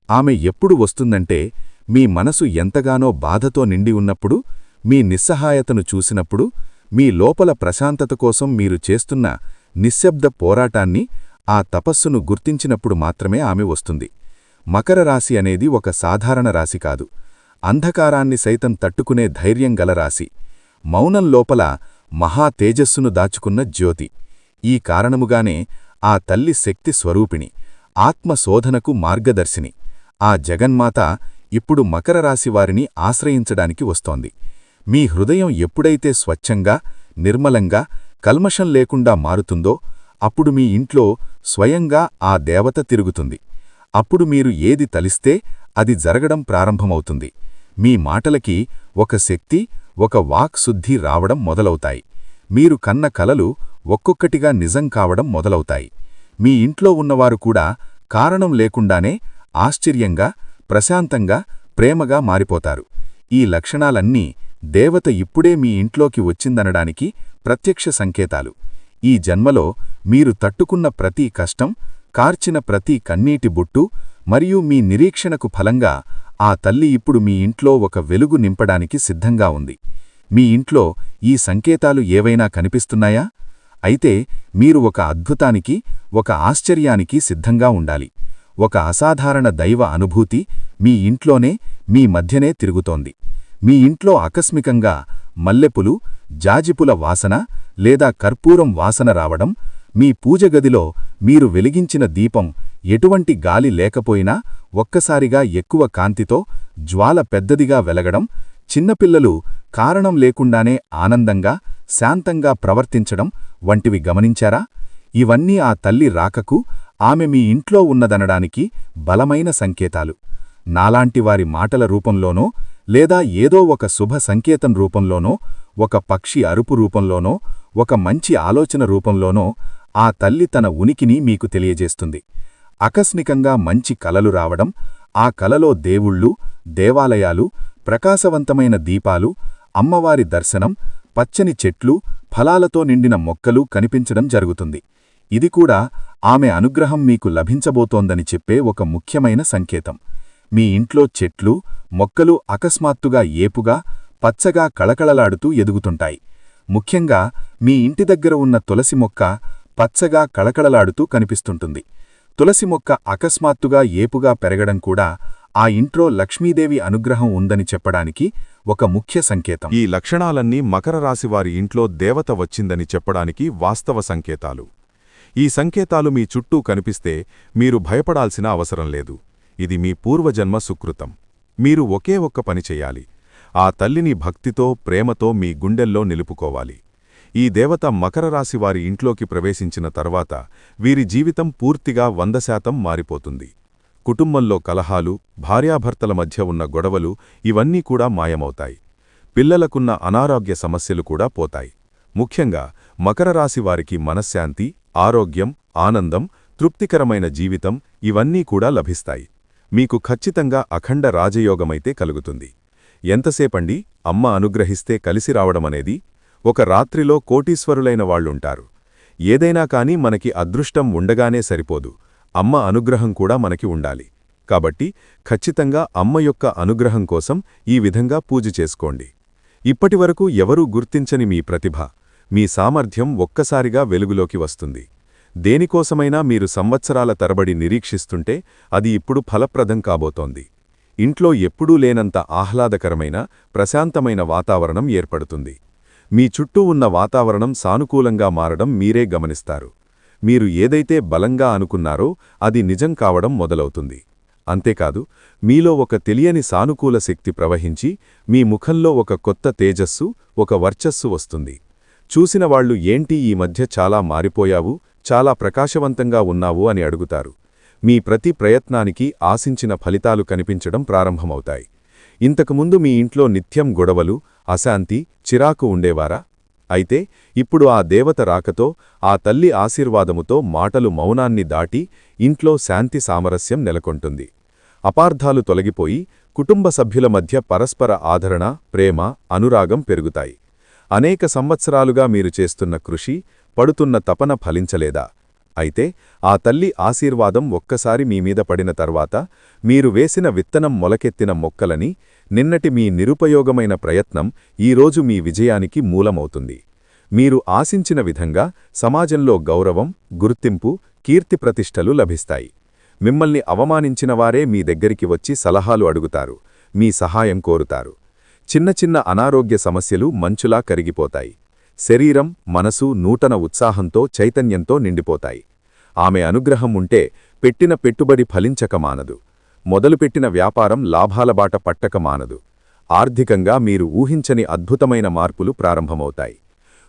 ఆమె ఎప్పుడు వస్తుందంటే మీ మనసు ఎంతగానో బాధతో నిండి ఉన్నప్పుడు, మీ నిస్సహాయతను చూసినప్పుడు, మీ లోపల ప్రశాంతత కోసం మీరు చేస్తున్న నిశ్శబ్ద పోరాటాన్ని, ఆ తపస్సును గుర్తించినప్పుడు మాత్రమే ఆమె వస్తుంది. మకర రాశి అనేది ఒక సాధారణ రాశి కాదు, అంధకారాన్ని సైతం తట్టుకునే ధైర్యం గల రాశి. మౌనం లోపల మహా తేజస్సును దాచుకున్న జ్యోతి. ఈ కారణముగానే ఆ తల్లి శక్తి స్వరూపిణి, ఆత్మశోధనకు మార్గదర్శిని. ఆ జగన్మాత ఇప్పుడు మకర రాశివారిని ఆశ్రయించడానికి వస్తోంది. మీ హృదయం ఎప్పుడైతే స్వచ్ఛంగా, నిర్మలంగా, కల్మషం లేకుండా మారుతుందో అప్పుడు మీ ఇంట్లో స్వయంగా ఆ దేవత తిరుగుతుంది. అప్పుడు మీరు ఏది తలిస్తే అది జరగడం ప్రారంభమవుతుంది. మీ మాటలకి ఒక శక్తి, ఒక వాక్శుద్ధి రావడం మొదలవుతాయి. మీరు కన్న కలలు ఒక్కొక్కటిగా నిజం కావడం మొదలవుతాయి. మీ ఇంట్లో ఉన్నవారు కూడా కారణం లేకుండానే ఆశ్చర్యంగా, ప్రశాంతంగా, ప్రేమగా మారిపోతారు. ఈ లక్షణాలన్నీ దేవత ఇప్పుడే మీ ఇంట్లోకి వచ్చిందనడానికి ప్రత్యక్ష సంకేతాలు. ఈ జన్మలో మీరు తట్టుకున్న ప్రతి కష్టం, కార్చిన ప్రతి కన్నీటి బొట్టు మరియు మీ నిరీక్షణకు ఫలంగా ఆ తల్లి ఇప్పుడు మీ ఇంట్లో ఒక వెలుగు నింపడానికి సిద్ధంగా ఉంది. మీ ఇంట్లో ఈ సంకేతాలు ఏవైనా కనిపిస్తున్నాయా? అయితే మీరు ఒక అద్భుతానికి, ఒక ఆశ్చర్యానికి సిద్ధంగా ఉండాలి. ఒక అసాధారణ దైవ అనుభూతి మీ ఇంట్లోనే, మీ మధ్యనే తిరుగుతోంది. మీ ఇంట్లో ఆకస్మికంగా మల్లెపులు, జాజిపుల వాసన లేదా కర్పూరం వాసన రావడం, మీ పూజగదిలో మీరు వెలిగించిన దీపం ఎటువంటి గాలి లేకపోయినా ఒక్కసారిగా ఎక్కువ కాంతితో జ్వాల పెద్దదిగా వెలగడం, చిన్నపిల్లలు కారణం లేకుండానే ఆనందంగా, శాంతంగా ప్రవర్తించడం వంటివి గమనించారా? ఇవన్నీ ఆ తల్లి రాకకు, ఆమె మీ ఇంట్లో ఉన్నదనడానికి బలమైన సంకేతాలు. నాలాంటి వారి మాటల రూపంలోనో లేదా ఏదో ఒక శుభ సంకేతం రూపంలోనో, ఒక పక్షి అరుపు రూపంలోనో, ఒక మంచి ఆలోచన రూపంలోనో ఆ తల్లి తన ఉనికిని మీకు తెలియజేస్తుంది. ఆకస్మికంగా మంచి కలలు రావడం, ఆ కలలో దేవుళ్ళు, దేవాలయాలు, ప్రకాశవంతమైన దీపాలు, అమ్మవారి దర్శనం, పచ్చని చెట్లు, ఫలాలతో నిండిన మొక్కలు కనిపించడం జరుగుతుంది. ఇది కూడా ఆమె అనుగ్రహం మీకు లభించబోతోందని చెప్పే ఒక ముఖ్యమైన సంకేతం. మీ ఇంట్లో చెట్లు, మొక్కలు అకస్మాత్తుగా ఏపుగా, పచ్చగా కళకళలాడుతూ ఎదుగుతుంటాయి. ముఖ్యంగా మీ ఇంటి దగ్గర ఉన్న తులసి మొక్క పచ్చగా కళకళలాడుతూ కనిపిస్తుంటుంది. తులసి మొక్క అకస్మాత్తుగా ఏపుగా పెరగడం కూడా ఆ ఇంట్లో లక్ష్మీదేవి అనుగ్రహం ఉందని చెప్పడానికి ఒక ముఖ్య సంకేతం. ఈ లక్షణాలన్నీ మకర రాశివారి ఇంట్లో దేవత వచ్చిందని చెప్పడానికి వాస్తవ సంకేతాలు. ఈ సంకేతాలు మీ చుట్టూ కనిపిస్తే మీరు భయపడాల్సిన అవసరం లేదు. ఇది మీ పూర్వజన్మ సుకృతం. మీరు ఒకే ఒక్క పని చెయ్యాలి. ఆ తల్లిని భక్తితో, ప్రేమతో మీ గుండెల్లో నిలుపుకోవాలి. ఈ దేవత మకర రాశివారి ఇంట్లోకి ప్రవేశించిన తర్వాత వీరి జీవితం పూర్తిగా 100% మారిపోతుంది. కుటుంబంలో కలహాలు, భార్యాభర్తల మధ్య ఉన్న గొడవలు ఇవన్నీ కూడా మాయమవుతాయి. పిల్లలకున్న అనారోగ్య సమస్యలు కూడా పోతాయి. ముఖ్యంగా మకర రాశివారికి మనశ్శాంతి, ఆరోగ్యం, ఆనందం, తృప్తికరమైన జీవితం ఇవన్నీ కూడా లభిస్తాయి. మీకు ఖచ్చితంగా అఖండ రాజయోగమైతే కలుగుతుంది. ఎంతసేపండి అమ్మ అనుగ్రహిస్తే కలిసి రావడమనేది? ఒక రాత్రిలో కోటీశ్వరులైన వాళ్లుంటారు. ఏదైనా కాని మనకి అదృష్టం ఉండగానే సరిపోదు, అమ్మ అనుగ్రహం కూడా మనకి ఉండాలి. కాబట్టి ఖచ్చితంగా అమ్మ యొక్క అనుగ్రహం కోసం ఈ విధంగా పూజ చేసుకోండి. ఇప్పటివరకు ఎవరూ గుర్తించని మీ ప్రతిభ, మీ సామర్థ్యం ఒక్కసారిగా వెలుగులోకి వస్తుంది. దేనికోసమైనా మీరు సంవత్సరాల తరబడి నిరీక్షిస్తుంటే అది ఇప్పుడు ఫలప్రదం కాబోతోంది. ఇంట్లో ఎప్పుడూ లేనంత ఆహ్లాదకరమైన, ప్రశాంతమైన వాతావరణం ఏర్పడుతుంది. మీ చుట్టూ ఉన్న వాతావరణం సానుకూలంగా మారడం మీరే గమనిస్తారు. మీరు ఏదైతే బలంగా అనుకున్నారో అది నిజం కావడం మొదలవుతుంది. అంతేకాదు, మీలో ఒక తెలియని సానుకూల శక్తి ప్రవహించి మీ ముఖంలో ఒక కొత్త తేజస్సు, ఒక వర్చస్సు వస్తుంది. చూసిన వాళ్లు ఏంటి ఈ మధ్య చాలా మారిపోయావు, చాలా ప్రకాశవంతంగా ఉన్నావు అని అడుగుతారు. మీ ప్రతి ప్రయత్నానికి ఆశించిన ఫలితాలు కనిపించడం ప్రారంభమవుతాయి. ఇంతకుముందు మీ ఇంట్లో నిత్యం గొడవలు, అశాంతి, చిరాకు ఉండేవారా? అయితే ఇప్పుడు ఆ దేవత రాకతో, ఆ తల్లి ఆశీర్వాదముతో మాటలు మౌనాన్ని దాటి ఇంట్లో శాంతి సామరస్యం నెలకొంటుంది. అపార్థాలు తొలగిపోయి కుటుంబ సభ్యుల మధ్య పరస్పర ఆదరణ, ప్రేమ, అనురాగం పెరుగుతాయి. అనేక సంవత్సరాలుగా మీరు చేస్తున్న కృషి, పడుతున్న తపన ఫలించలేదా? అయితే ఆ తల్లి ఆశీర్వాదం ఒక్కసారి మీమీద పడిన తర్వాత మీరు వేసిన విత్తనం మొలకెత్తిన మొక్కలని, నిన్నటి మీ నిరుపయోగమైన ప్రయత్నం ఈరోజు మీ విజయానికి మూలమవుతుంది. మీరు ఆశించిన విధంగా సమాజంలో గౌరవం, గుర్తింపు, కీర్తిప్రతిష్టలు లభిస్తాయి. మిమ్మల్ని అవమానించినవారే మీ దగ్గరికి వచ్చి సలహాలు అడుగుతారు, మీ సహాయం కోరుతారు. చిన్న చిన్న అనారోగ్య సమస్యలు మంచులా కరిగిపోతాయి. శరీరం, మనసు నూతన ఉత్సాహంతో, చైతన్యంతో నిండిపోతాయి. ఆమె అనుగ్రహం ఉంటే పెట్టిన పెట్టుబడి ఫలించక మానదు. మొదలుపెట్టిన వ్యాపారం లాభాల బాట పట్టక మానదు. ఆర్థికంగా మీరు ఊహించని అద్భుతమైన మార్పులు ప్రారంభమవుతాయి.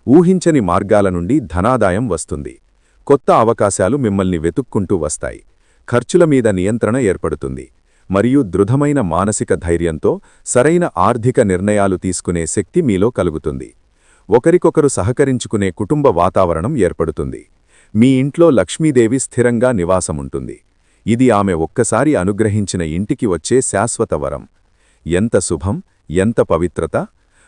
ఊహించని మార్గాల నుండి ధనాదాయం వస్తుంది. కొత్త అవకాశాలు మిమ్మల్ని వెతుక్కుంటూ వస్తాయి. ఖర్చుల మీద నియంత్రణ ఏర్పడుతుంది. మరియు దృఢమైన మానసిక ధైర్యంతో సరైన ఆర్థిక నిర్ణయాలు తీసుకునే శక్తి మీలో కలుగుతుంది. ఒకరికొకరు సహకరించుకునే కుటుంబ వాతావరణం ఏర్పడుతుంది. మీ ఇంట్లో లక్ష్మీదేవి స్థిరంగా నివాసముంటుంది. ఇది ఆమె ఒక్కసారి అనుగ్రహించిన ఇంటికి వచ్చే శాశ్వత వరం. ఎంత శుభం, ఎంత పవిత్రత!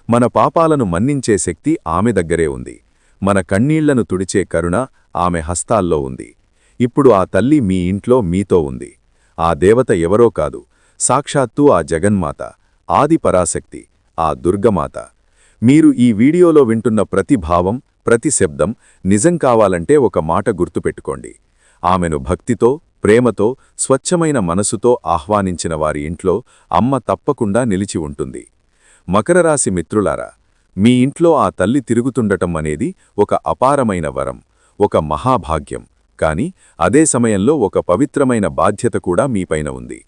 మన పాపాలను మన్నించే శక్తి ఆమె దగ్గరే ఉంది. మన కన్నీళ్లను తుడిచే కరుణ ఆమె హస్తాల్లో ఉంది. ఇప్పుడు ఆ తల్లి మీ ఇంట్లో మీతో ఉంది. ఆ దేవత ఎవరో కాదు, సాక్షాత్తూ ఆ జగన్మాత, ఆది పరాశక్తి, ఆ దుర్గమాత. మీరు ఈ వీడియోలో వింటున్న ప్రతి భావం, ప్రతి శబ్దం నిజం కావాలంటే ఒక మాట గుర్తుపెట్టుకోండి. ఆమెను భక్తితో, ప్రేమతో, స్వచ్ఛమైన మనసుతో ఆహ్వానించిన వారి ఇంట్లో అమ్మ తప్పకుండా నిలిచి ఉంటుంది. మకరరాశి మిత్రులారా, మీ ఇంట్లో ఆ తల్లి తిరుగుతుండటం అనేది ఒక అపారమైన వరం, ఒక మహాభాగ్యం. కాని అదే సమయంలో ఒక పవిత్రమైన బాధ్యత కూడా మీపైన ఉంది.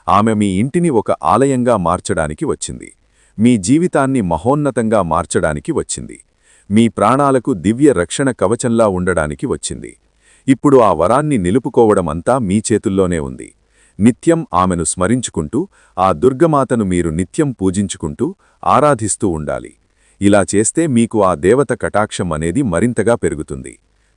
ఆమె మీ ఇంటిని ఒక ఆలయంగా మార్చడానికి వచ్చింది. మీ జీవితాన్ని మహోన్నతంగా మార్చడానికి వచ్చింది. మీ ప్రాణాలకు దివ్య రక్షణ కవచంలా ఉండడానికి వచ్చింది. ఇప్పుడు ఆ వరాన్ని నిలుపుకోవడమంతా మీ చేతుల్లోనే ఉంది. నిత్యం ఆమెను స్మరించుకుంటూ, ఆ దుర్గమాతను మీరు నిత్యం పూజించుకుంటూ, ఆరాధిస్తూ ఉండాలి. ఇలా చేస్తే మీకు ఆ దేవత కటాక్షం అనేది మరింతగా పెరుగుతుంది.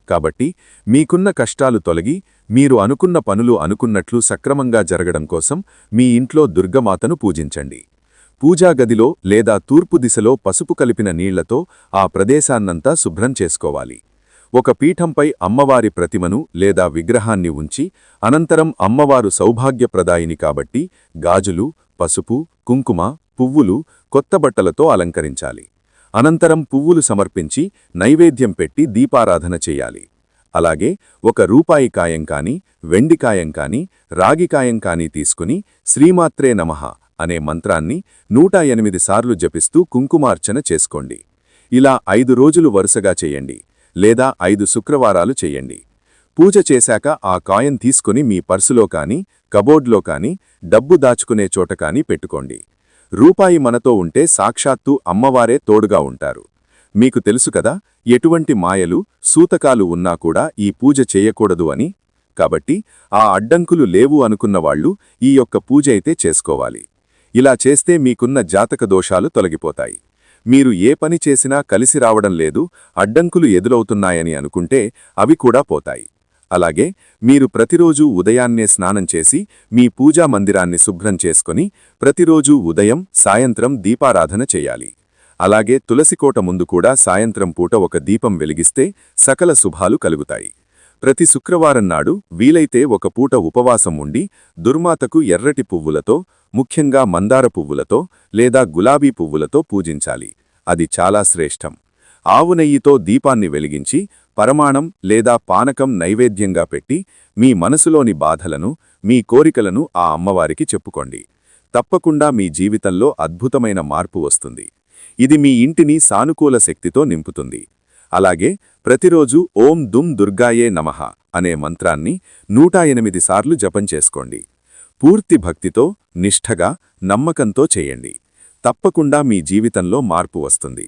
కాబట్టి మీకున్న కష్టాలు తొలగి, మీరు అనుకున్న పనులు అనుకున్నట్లు సక్రమంగా జరగడం కోసం మీ ఇంట్లో దుర్గమాతను పూజించండి. పూజాగదిలో లేదా తూర్పు దిశలో పసుపు కలిపిన నీళ్లతో ఆ ప్రదేశాన్నంతా శుభ్రం చేసుకోవాలి. ఒక పీఠంపై అమ్మవారి ప్రతిమను లేదా విగ్రహాన్ని ఉంచి, అనంతరం అమ్మవారు సౌభాగ్యప్రదాయిని కాబట్టి గాజులు, పసుపు, కుంకుమ, పువ్వులు, కొత్త బట్టలతో అలంకరించాలి. అనంతరం పువ్వులు సమర్పించి నైవేద్యం పెట్టి దీపారాధన చెయ్యాలి. అలాగే ఒక రూపాయి కాయం కాని, వెండి కాయం కాని, రాగి కాయం కాని తీసుకుని శ్రీమాత్రే నమః అనే మంత్రాన్ని 108 సార్లు జపిస్తూ కుంకుమార్చన చేసుకోండి. ఇలా 5 రోజులు వరుసగా చెయ్యండి, లేదా 5 శుక్రవారాలు చెయ్యండి. పూజ చేశాక ఆ కాయం తీసుకుని మీ పర్సులో కాని, కబోర్డ్లో కాని, డబ్బు దాచుకునే చోట కాని పెట్టుకోండి. రూపాయి మనతో ఉంటే సాక్షాత్తు అమ్మవారే తోడుగా ఉంటారు. మీకు తెలుసు కదా, ఎటువంటి మాయలు, సూతకాలు ఉన్నా కూడా ఈ పూజ చేయకూడదు అని. కాబట్టి ఆ అడ్డంకులు లేవు అనుకున్నవాళ్లు ఈ యొక్క పూజ అయితే చేసుకోవాలి. ఇలా చేస్తే మీకున్న జాతక దోషాలు తొలగిపోతాయి. మీరు ఏ పని చేసినా కలిసి రావడం లేదు, అడ్డంకులు ఎదురవుతున్నాయని అనుకుంటే అవి కూడా పోతాయి. అలాగే మీరు ప్రతిరోజూ ఉదయాన్నే స్నానం చేసి మీ పూజా మందిరాన్ని శుభ్రం చేసుకుని ప్రతిరోజూ ఉదయం, సాయంత్రం దీపారాధన చేయాలి. అలాగే తులసికోట ముందు కూడా సాయంత్రం పూట ఒక దీపం వెలిగిస్తే సకల శుభాలు కలుగుతాయి. ప్రతి శుక్రవారం నాడు వీలైతే ఒక పూట ఉపవాసం ఉండి దుర్మాతకు ఎర్రటి పువ్వులతో, ముఖ్యంగా మందార పువ్వులతో లేదా గులాబీ పువ్వులతో పూజించాలి. అది చాలా శ్రేష్టం. ఆవు నెయ్యితో దీపాన్ని వెలిగించి పరమాణం లేదా పానకం నైవేద్యంగా పెట్టి మీ మనసులోని బాధలను, మీ కోరికలను ఆ అమ్మవారికి చెప్పుకోండి. తప్పకుండా మీ జీవితంలో అద్భుతమైన మార్పు వస్తుంది. ఇది మీ ఇంటిని సానుకూల శక్తితో నింపుతుంది. అలాగే ప్రతిరోజు ఓం దుమ్ దుర్గాయే నమః అనే మంత్రాన్ని 108 సార్లు జపం చేసుకోండి. పూర్తి భక్తితో, నిష్ఠగా, నమ్మకంతో చేయండి. తప్పకుండా మీ జీవితంలో మార్పు వస్తుంది.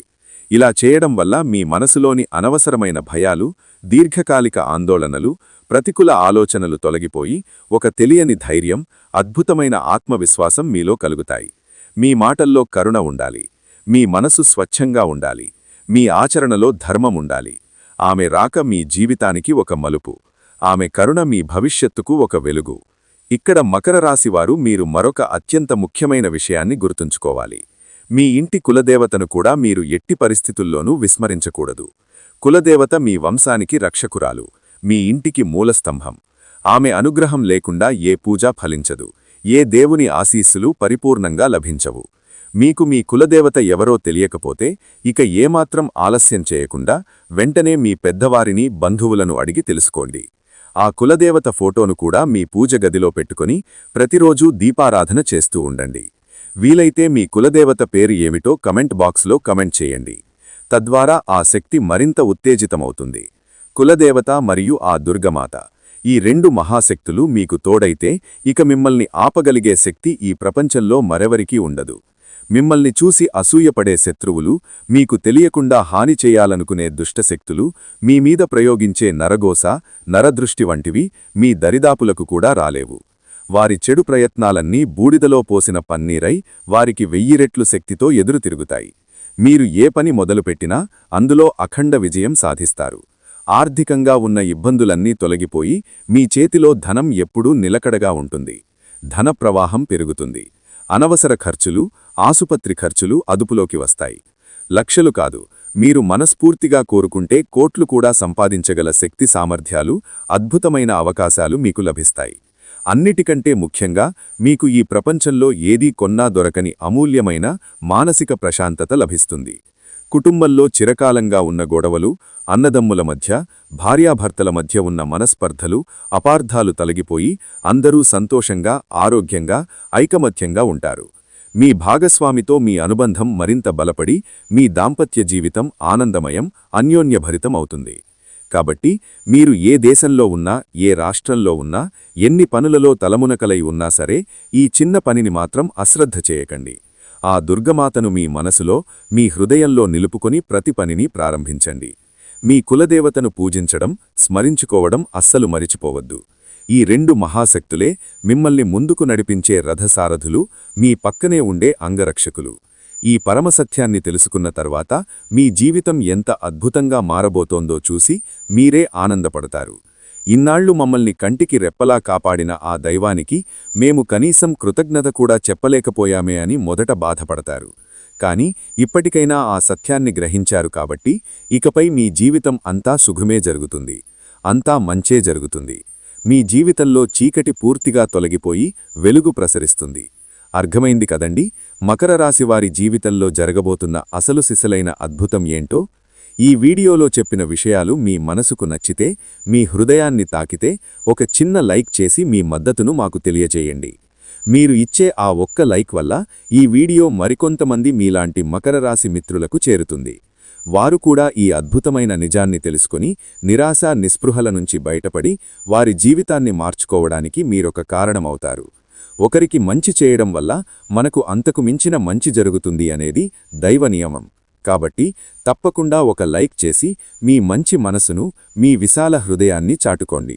ఇలా చేయడం వల్ల మీ మనసులోని అనవసరమైన భయాలు, దీర్ఘకాలిక ఆందోళనలు, ప్రతికూల ఆలోచనలు తొలగిపోయి ఒక తెలియని ధైర్యం, అద్భుతమైన ఆత్మవిశ్వాసం మీలో కలుగుతాయి. మీ మాటల్లో కరుణ ఉండాలి. మీ మనసు స్వచ్ఛంగా ఉండాలి. మీ ఆచరణలో ధర్మం ఉండాలి. ఆమె రాక మీ జీవితానికి ఒక మలుపు. ఆమె కరుణ మీ భవిష్యత్తుకు ఒక వెలుగు. ఇక్కడ మకర రాశివారు మీరు మరొక అత్యంత ముఖ్యమైన విషయాన్ని గుర్తుంచుకోవాలి. మీ ఇంటి కులదేవతను కూడా మీరు ఎట్టి పరిస్థితుల్లోనూ విస్మరించకూడదు. కులదేవత మీ వంశానికి రక్షకురాలు, మీ ఇంటికి మూలస్తంభం. ఆమె అనుగ్రహం లేకుండా ఏ పూజ ఫలించదు, ఏ దేవుని ఆశీస్సులు పరిపూర్ణంగా లభించవు. మీకు మీ కులదేవత ఎవరో తెలియకపోతే ఇక ఏమాత్రం ఆలస్యం చేయకుండా వెంటనే మీ పెద్దవారిని, బంధువులను అడిగి తెలుసుకోండి. ఆ కులదేవత ఫోటోను కూడా మీ పూజ గదిలో పెట్టుకుని ప్రతిరోజూ దీపారాధన చేస్తూ ఉండండి. వీలైతే మీ కులదేవత పేరు ఏమిటో కమెంట్ బాక్స్లో కమెంట్ చేయండి. తద్వారా ఆ శక్తి మరింత ఉత్తేజితమవుతుంది. కులదేవత మరియు ఆ దుర్గమాత ఈ రెండు మహాశక్తులు మీకు తోడైతే ఇక మిమ్మల్ని ఆపగలిగే శక్తి ఈ ప్రపంచంలో మరెవరికీ ఉండదు. మిమ్మల్ని చూసి అసూయపడే శత్రువులు, మీకు తెలియకుండా హాని చేయాలనుకునే దుష్టశక్తులు, మీమీద ప్రయోగించే నరగోస, నరదృష్టి వంటివి మీ దరిదాపులకు కూడా రాలేవు. వారి చెడు ప్రయత్నాలన్నీ బూడిదలో పోసిన పన్నీరై వారికి 1000 రెట్లు శక్తితో ఎదురుతిరుగుతాయి. మీరు ఏ పని మొదలుపెట్టినా అందులో అఖండ విజయం సాధిస్తారు. ఆర్థికంగా ఉన్న ఇబ్బందులన్నీ తొలగిపోయి మీ చేతిలో ధనం ఎప్పుడూ నిలకడగా ఉంటుంది. ధన ప్రవాహం పెరుగుతుంది. అనవసర ఖర్చులు, ఆసుపత్రి ఖర్చులు అదుపులోకి వస్తాయి. లక్షలు కాదు, మీరు మనస్ఫూర్తిగా కోరుకుంటే కోట్లు కూడా సంపాదించగల శక్తి సామర్థ్యాలు, అద్భుతమైన అవకాశాలు మీకు లభిస్తాయి. అన్నిటికంటే ముఖ్యంగా మీకు ఈ ప్రపంచంలో ఏదీ కొన్నా దొరకని అమూల్యమైన మానసిక ప్రశాంతత లభిస్తుంది. కుటుంబంలో చిరకాలంగా ఉన్న గొడవలు, అన్నదమ్ముల మధ్య, భార్యాభర్తల మధ్య ఉన్న మనస్పర్ధలు, అపార్థాలు తొలగిపోయి అందరూ సంతోషంగా, ఆరోగ్యంగా, ఐకమత్యంగా ఉంటారు. మీ భాగస్వామితో మీ అనుబంధం మరింత బలపడి మీ దాంపత్య జీవితం ఆనందమయం, అన్యోన్యభరితం అవుతుంది. కాబట్టి మీరు ఏ దేశంలో ఉన్నా, ఏ రాష్ట్రంలో ఉన్నా, ఎన్ని పనులలో తలమునకలై ఉన్నా సరే ఈ చిన్న పనిని మాత్రం అశ్రద్ధ చేయకండి. ఆ దుర్గమాతను మీ మనసులో, మీ హృదయంలో నిలుపుకొని ప్రతి పనిని ప్రారంభించండి. మీ కులదేవతను పూజించడం, స్మరించుకోవడం అస్సలు మరిచిపోవద్దు. ఈ రెండు మహాశక్తులే మిమ్మల్ని ముందుకు నడిపించే రథసారథులు, మీ పక్కనే ఉండే అంగరక్షకులు. ఈ పరమసత్యాన్ని తెలుసుకున్న తర్వాత మీ జీవితం ఎంత అద్భుతంగా మారబోతోందో చూసి మీరే ఆనందపడతారు. ఇన్నాళ్లు మమ్మల్ని కంటికి రెప్పలా కాపాడిన ఆ దైవానికి మేము కనీసం కృతజ్ఞత కూడా చెప్పలేకపోయామే అని మొదట బాధపడతారు. కాని ఇప్పటికైనా ఆ సత్యాన్ని గ్రహించారు కాబట్టి ఇకపై మీ జీవితం అంతా సుఖమే జరుగుతుంది. అంతా మంచే జరుగుతుంది. మీ జీవితంలో చీకటి పూర్తిగా తొలగిపోయి వెలుగు ప్రసరిస్తుంది. అర్థమైంది కదండి మకర రాశివారి జీవితంలో జరగబోతున్న అసలు సిసలైన అద్భుతం ఏంటో? ఈ వీడియోలో చెప్పిన విషయాలు మీ మనసుకు నచ్చితే, మీ హృదయాన్ని తాకితే ఒక చిన్న లైక్ చేసి మీ మద్దతును మాకు తెలియజేయండి. మీరు ఇచ్చే ఆ ఒక్క లైక్ వల్ల ఈ వీడియో మరికొంతమంది మీలాంటి మకర రాశి మిత్రులకు చేరుతుంది. వారు కూడా ఈ అద్భుతమైన నిజాన్ని తెలుసుకుని నిరాశ, నిస్పృహల నుంచి బయటపడి వారి జీవితాన్ని మార్చుకోవడానికి మీరొక కారణమవుతారు. ఒకరికి మంచి చేయడం వల్ల మనకు అంతకు మించిన మంచి జరుగుతుంది అనేది దైవ నియమం. కాబట్టి తప్పకుండా ఒక లైక్ చేసి మీ మంచి మనసును, మీ విశాల హృదయాన్ని చాటుకోండి.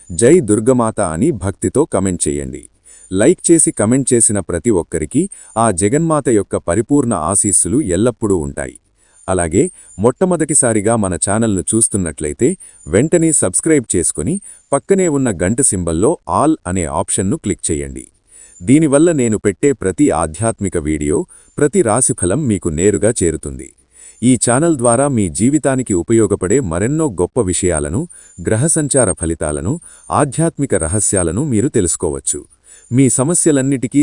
జై దుర్గమాత అని భక్తితో కమెంట్ చేయండి. లైక్ చేసి కమెంట్ చేసిన ప్రతి ఒక్కరికి ఆ జగన్మాత యొక్క పరిపూర్ణ ఆశీస్సులు ఎల్లప్పుడూ ఉంటాయి. అలాగే మొట్టమొదటిసారిగా మన ఛానల్ను చూస్తున్నట్లయితే వెంటనే సబ్స్క్రైబ్ చేసుకుని పక్కనే ఉన్న గంట సింబల్లో ఆల్ అనే ఆప్షన్ను క్లిక్ చేయండి. దీనివల్ల నేను పెట్టే ప్రతి ఆధ్యాత్మిక వీడియో, ప్రతి రాశిఫలం మీకు నేరుగా చేరుతుంది. ఈ ఛానల్ ద్వారా మీ జీవితానికి ఉపయోగపడే మరెన్నో గొప్ప విషయాలను, గ్రహ సంచార ఫలితాలను, ఆధ్యాత్మిక రహస్యాలను మీరు తెలుసుకోవచ్చు. మీ సమస్యలన్నిటికీ